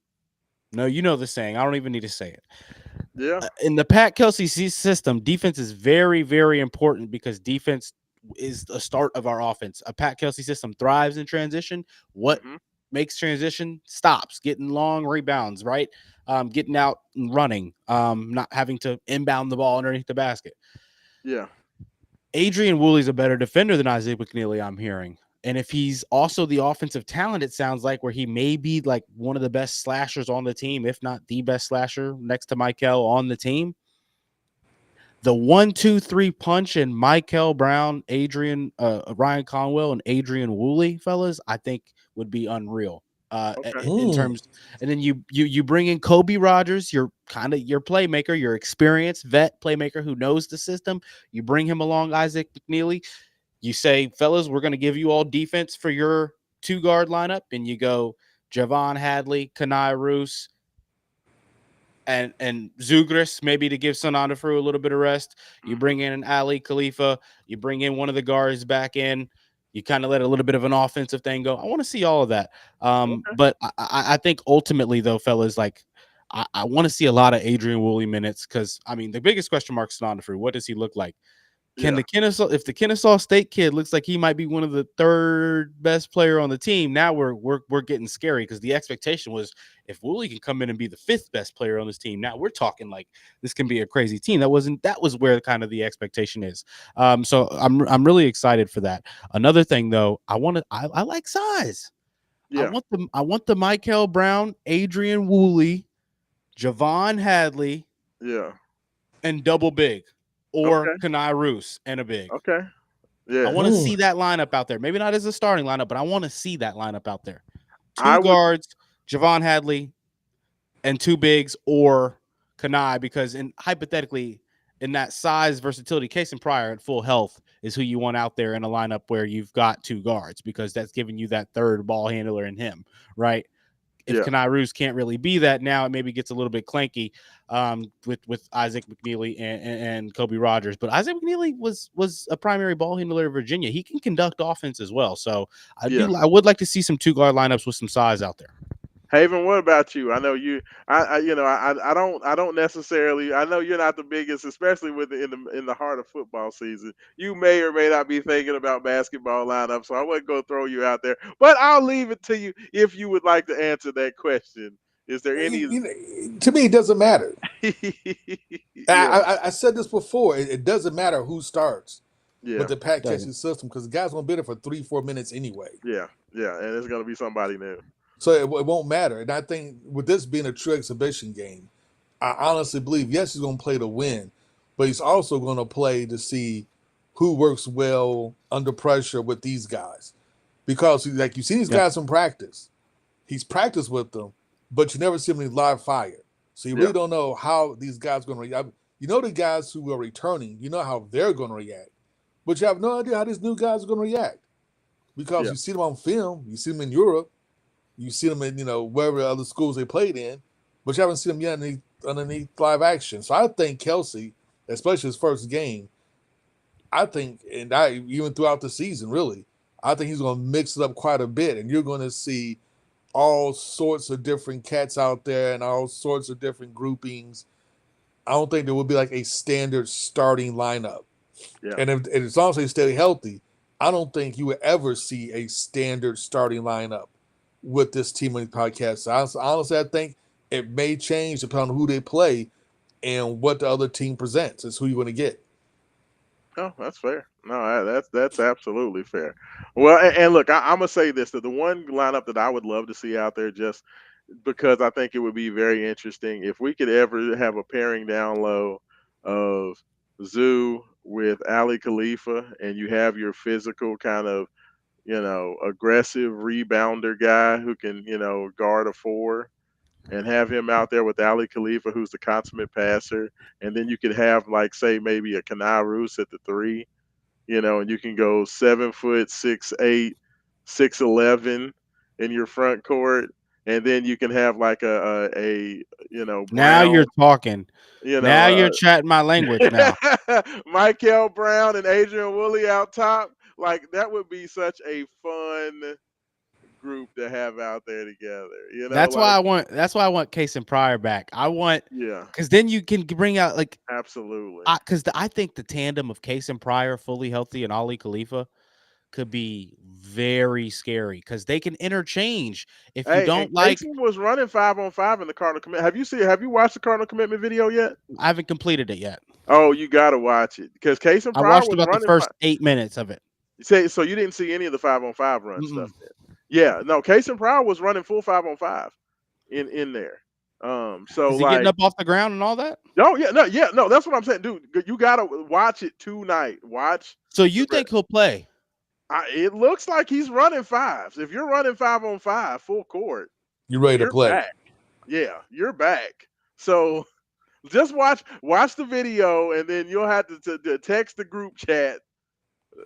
D: No, you know the saying. I don't even need to say it.
B: Yeah.
D: In the Pat Kelsey system, defense is very, very important because defense is the start of our offense. A Pat Kelsey system thrives in transition. What
B: Hmm.
D: makes transition stops, getting long rebounds, right? Getting out and running, not having to inbound the ball underneath the basket.
B: Yeah.
D: Adrian Woolley's a better defender than Isaac McNeely, I'm hearing. And if he's also the offensive talent, it sounds like, where he may be like one of the best slashers on the team, if not the best slasher next to Michael on the team. The 1-2-3 punch in Michael Brown, Ryan Conwell, and Adrian Woolley, fellas, I think would be unreal.
B: Okay.
D: In terms, and then you bring in Kobe Rogers, your playmaker, your experienced vet playmaker who knows the system. You bring him along, Isaac McNeely. You say, fellas, we're going to give you all defense for your 2-guard lineup, and you go Javon Hadley, Kanai Roos, and Zugris, maybe to give Sonandafru a little bit of rest. You bring in an Ali Khalifa. You bring in one of the guards back in. You kind of let a little bit of an offensive thing go. I want to see all of that. But I think ultimately, though, fellas, like I want to see a lot of Adrian Woolley minutes because, I mean, the biggest question mark is Sonandafru. What does he look like? Can
B: Yeah.
D: if the Kennesaw State kid looks like he might be one of the 3rd best player on the team, now we're getting scary because the expectation was if Woolley can come in and be the 5th best player on this team, now we're talking like this can be a crazy team. That was where kind of the expectation is. So I'm really excited for that. Another thing though, I like size.
B: Yeah.
D: I want the Michael Brown, Adrian Woolley, Javon Hadley,
B: Yeah.
D: and double big. Or
B: Okay.
D: Kanai Roos and a big.
B: Okay. Yeah.
D: I want to see that lineup out there. Maybe not as a starting lineup, but I want to see that lineup out there. 2
B: I would.
D: guards, Javon Hadley, and 2 bigs, or Kanai, because hypothetically, in that size versatility, Case and Pryor at full health is who you want out there in a lineup where you've got 2 guards, because that's giving you that 3rd ball handler in him, right? If
B: Yeah.
D: Kanai Roos can't really be that, now it maybe gets a little bit clanky with Isaac McNeely and Kobe Rogers. But Isaac McNeely was a primary ball handler in Virginia. He can conduct offense as well. So I would like to see some 2-guard lineups with some size out there.
B: Haven, what about you? I know you. I don't necessarily. I know you're not the biggest, especially with in the heart of football season. You may or may not be thinking about basketball lineup, so I wouldn't go throw you out there. But I'll leave it to you if you would like to answer that question. Is there any?
C: To me, it doesn't matter.
B: Yeah.
C: I said this before. It doesn't matter who starts
B: Yeah.
C: with the Pat
D: Doesn't.
C: Kelsey system because the guy's gonna be there for 3-4 minutes anyway.
B: Yeah. Yeah. And it's gonna be somebody new.
C: So it won't matter. And I think with this being a true exhibition game, I honestly believe, yes, he's going to play to win, but he's also going to play to see who works well under pressure with these guys. Because, like, you see these guys in practice. He's practiced with them, but you never see him in live fire. So you really don't know how these guys are going to react. You know the guys who are returning, you know how they're going to react. But you have no idea how these new guys are going to react. Because you see them on film, you see them in Europe, you see them in, wherever other schools they played in, but you haven't seen them yet underneath live action. So I think Kelsey, especially his first game, even throughout the season, really, I think he's going to mix it up quite a bit, and you're going to see all sorts of different cats out there and all sorts of different groupings. I don't think there will be like a standard starting lineup.
B: Yeah.
C: And if as long as they stay healthy, I don't think you would ever see a standard starting lineup with this team on the podcast. So honestly, I think it may change depending on who they play and what the other team presents. Is who you're going to get.
B: Oh, that's fair. No, that's absolutely fair. Well, and look, I'm gonna say this: that the one lineup that I would love to see out there, just because I think it would be very interesting, if we could ever have a pairing down low of Zoo with Ali Khalifa, and you have your physical kind of, aggressive rebounder guy who can, guard a 4, and have him out there with Ali Khalifa, who's the consummate passer. And then you could have, like, say, maybe a Kanai Roos at the 3, and you can go 7 foot, 6'8", 6'11" in your front court. And then you can have like a Brown,
D: now you're talking. Now you're chatting my language now.
B: Michael Brown and Adrian Woolley out top. Like, that would be such a fun group to have out there together. You know,
D: That's why
B: like,
D: I want Case and Pryor back. I want
B: yeah,
D: because then you can bring out like
B: absolutely.
D: I think the tandem of Case and Pryor fully healthy and Ali Khalifa could be very scary because they can interchange. If you
B: Hey, and
D: don't like,
B: Casey was running 5-on-5 in the Cardinal commit. Have you watched the Cardinal commitment video yet?
D: I haven't completed it yet.
B: Oh, you gotta watch it because Case and
D: I
B: Pryor
D: watched
B: was
D: about the
B: running.
D: first 8 minutes of it.
B: Say, so you didn't see any of the 5-on-5 run
D: Mm-mm.
B: stuff then? Yeah, no. Case and Pryor was running full 5-on-5 in there. So
D: Is he getting
B: like,
D: up off the ground and all that?
B: oh yeah, no. That's what I'm saying, dude. You gotta watch it tonight. Watch.
D: So you think he'll play?
B: It looks like he's running fives. If you're running 5-on-5 full court,
C: You ready to
B: you're
C: play?
B: back. Yeah, you're back. So just watch the video, and then you'll have to text the group chat,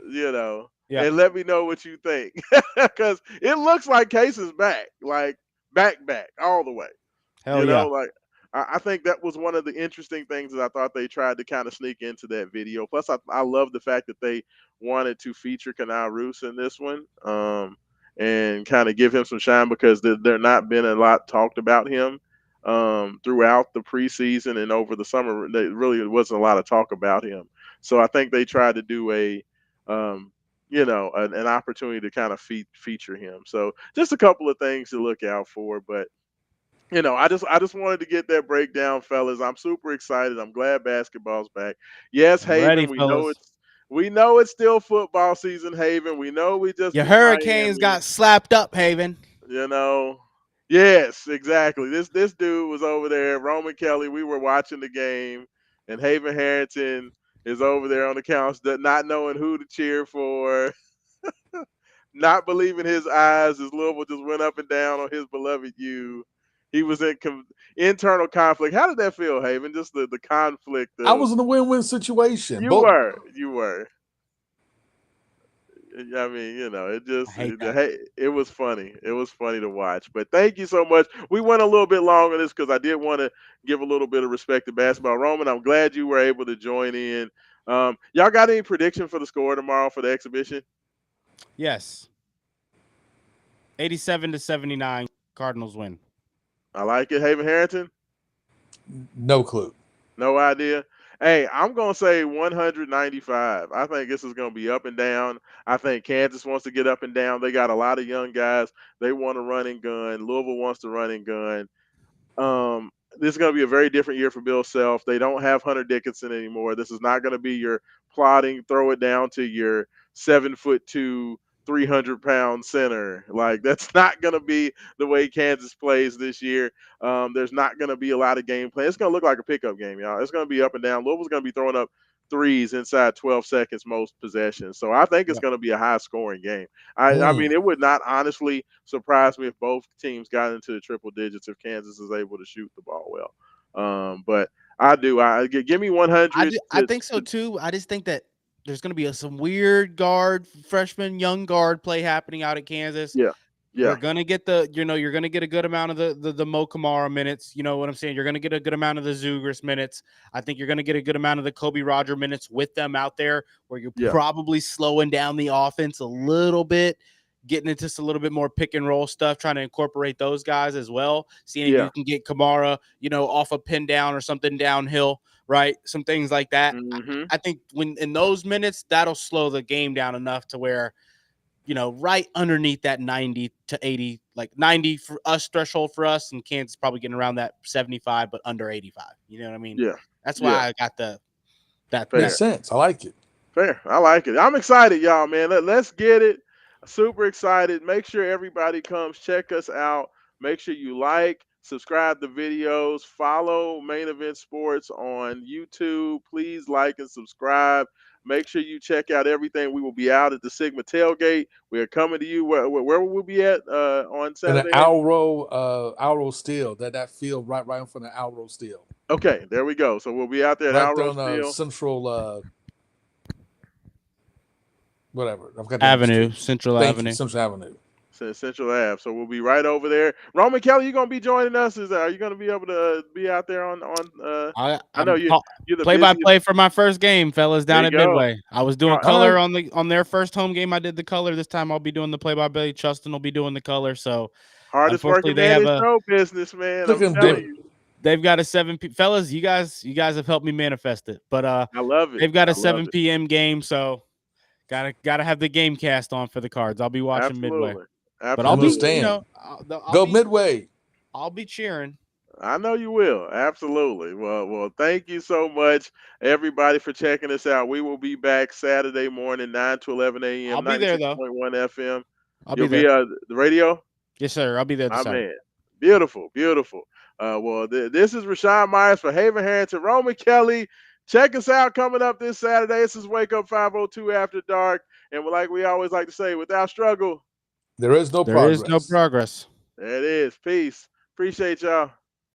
B: you know,
D: Yeah.
B: and let me know what you think. Because it looks like Case is back, like back all the way.
D: Hell
B: You
D: yeah.
B: know, like I think that was one of the interesting things that I thought they tried to kind of sneak into that video. Plus, I love the fact that they wanted to feature Kanal Roos in this one, and kind of give him some shine because there not been a lot talked about him throughout the preseason and over the summer. There really wasn't a lot of talk about him. So I think they tried to do an opportunity to kind of feature him. So just a couple of things to look out for, but. I just wanted to get that breakdown, fellas. I'm super excited. I'm glad basketball's back. Yes,
D: I'm ready,
B: Haven.
D: fellas.
B: We know it's still football season, Haven. We know we just
D: Your
B: beat
D: Hurricanes
B: Miami,
D: got slapped up, Haven.
B: Yes, exactly. This dude was over there, Roman Kelly. We were watching the game, and Haven Harrington is over there on the couch, not knowing who to cheer for, not believing his eyes as Louisville just went up and down on his beloved U. He was in internal conflict. How did that feel, Haven? Just the conflict.
C: I was in a win-win situation.
B: You
C: Both-
B: were. I mean,
D: hate
B: it was funny. It was funny to watch. But thank you so much. We went a little bit long on this because I did want to give a little bit of respect to basketball. Roman, I'm glad you were able to join in. Y'all got any prediction for the score tomorrow for the exhibition?
D: Yes. 87-79, Cardinals win.
B: I like it. Haven Harrington?
C: No clue.
B: No idea. Hey, I'm going to say 195. I think this is going to be up and down. I think Kansas wants to get up and down. They got a lot of young guys. They want to run and gun. Louisville wants to run and gun. This is going to be a very different year for Bill Self. They don't have Hunter Dickinson anymore. This is not going to be your plotting, throw it down to your 7'2", 300-pound center. Like, that's not going to be the way Kansas plays this year. There's not going to be a lot of game plan. It's going to look like a pickup game, y'all. It's going to be up and down. Louisville's going to be throwing up threes inside 12 seconds most possessions. So I think it's going to be a high-scoring game. I mean, it would not honestly surprise me if both teams got into the triple digits if Kansas is able to shoot the ball well. But I do. Give me 100.
D: I think so, too. I just think that there's going to be some weird young guard play happening out at Kansas.
B: Yeah.
D: You're going to get you're going to get a good amount of the Mo Kamara minutes. You know what I'm saying? You're going to get a good amount of the Zugris minutes. I think you're going to get a good amount of the Kobe Roger minutes with them out there where you're probably slowing down the offense a little bit, getting into a little bit more pick and roll stuff, trying to incorporate those guys as well. Seeing if you can get Kamara, off a pin down or something downhill, right? Some things like that.
B: Mm-hmm.
D: I think when in those minutes, that'll slow the game down enough to where, right underneath that 90 to 80, like 90 for us threshold for us, and Kansas probably getting around that 75, but under 85. You know what I mean?
B: Yeah.
D: That's why I got that.
C: Makes sense. I like it.
B: Fair. I like it. I'm excited, y'all, man. Let's get it. Super excited. Make sure everybody comes check us out. Make sure you subscribe to videos, follow Main Event Sports on YouTube. Please like and subscribe. Make sure you check out everything. We will be out at the Sigma Tailgate. We are coming to you. Where will we be at on Saturday?
C: And an Alro Steel. That field right in front of Alro Steel.
B: Okay, there we go. So we'll be out there at Alro Steel.
C: Central whatever. I've got
D: Avenue, Central Avenue.
C: Central Avenue.
B: Central Ave. So we'll be right over there. Roman Kelly, you gonna be joining us? Are you gonna be able to be out there on? I know you're the
D: play-by-play for my first game, fellas, down
B: There
D: at
B: you go.
D: Midway. I was doing
B: All
D: color
B: right.
D: on their first home game. I did the color. This time I'll be doing the play-by-play. Justin will be doing the color. So
B: Hardest
D: unfortunately,
B: working
D: they
B: man
D: have
B: in show business, man. I'm
C: Looking
B: telling
C: good.
B: you.
D: they've got a 7 fellas. You guys have helped me manifest it. But
B: I love it.
D: they've got
B: I
D: a
B: love
D: 7
B: it.
D: p.m. game, so gotta have the game cast on for the Cards. I'll be watching Midway.
B: Absolutely.
D: But I'll be,
B: Absolutely.
C: Go Midway.
D: I'll be cheering.
B: I know you will. Absolutely. Well, thank you so much, everybody, for checking us out. We will be back Saturday morning, 9 to 11 a.m.,
D: I'll be there, though.
B: 96.1 FM.
D: You'll be
B: the radio?
D: Yes, sir. I'll be there this
B: My
D: Saturday.
B: man. Beautiful, beautiful. This is Rashawn Myers for Haven Harrington, Roman Kelly. Check us out coming up this Saturday. This is Wake Up 502 After Dark. And like we always like to say, without struggle,
C: there is no progress.
D: There is no progress.
B: There it is. Peace. Appreciate y'all.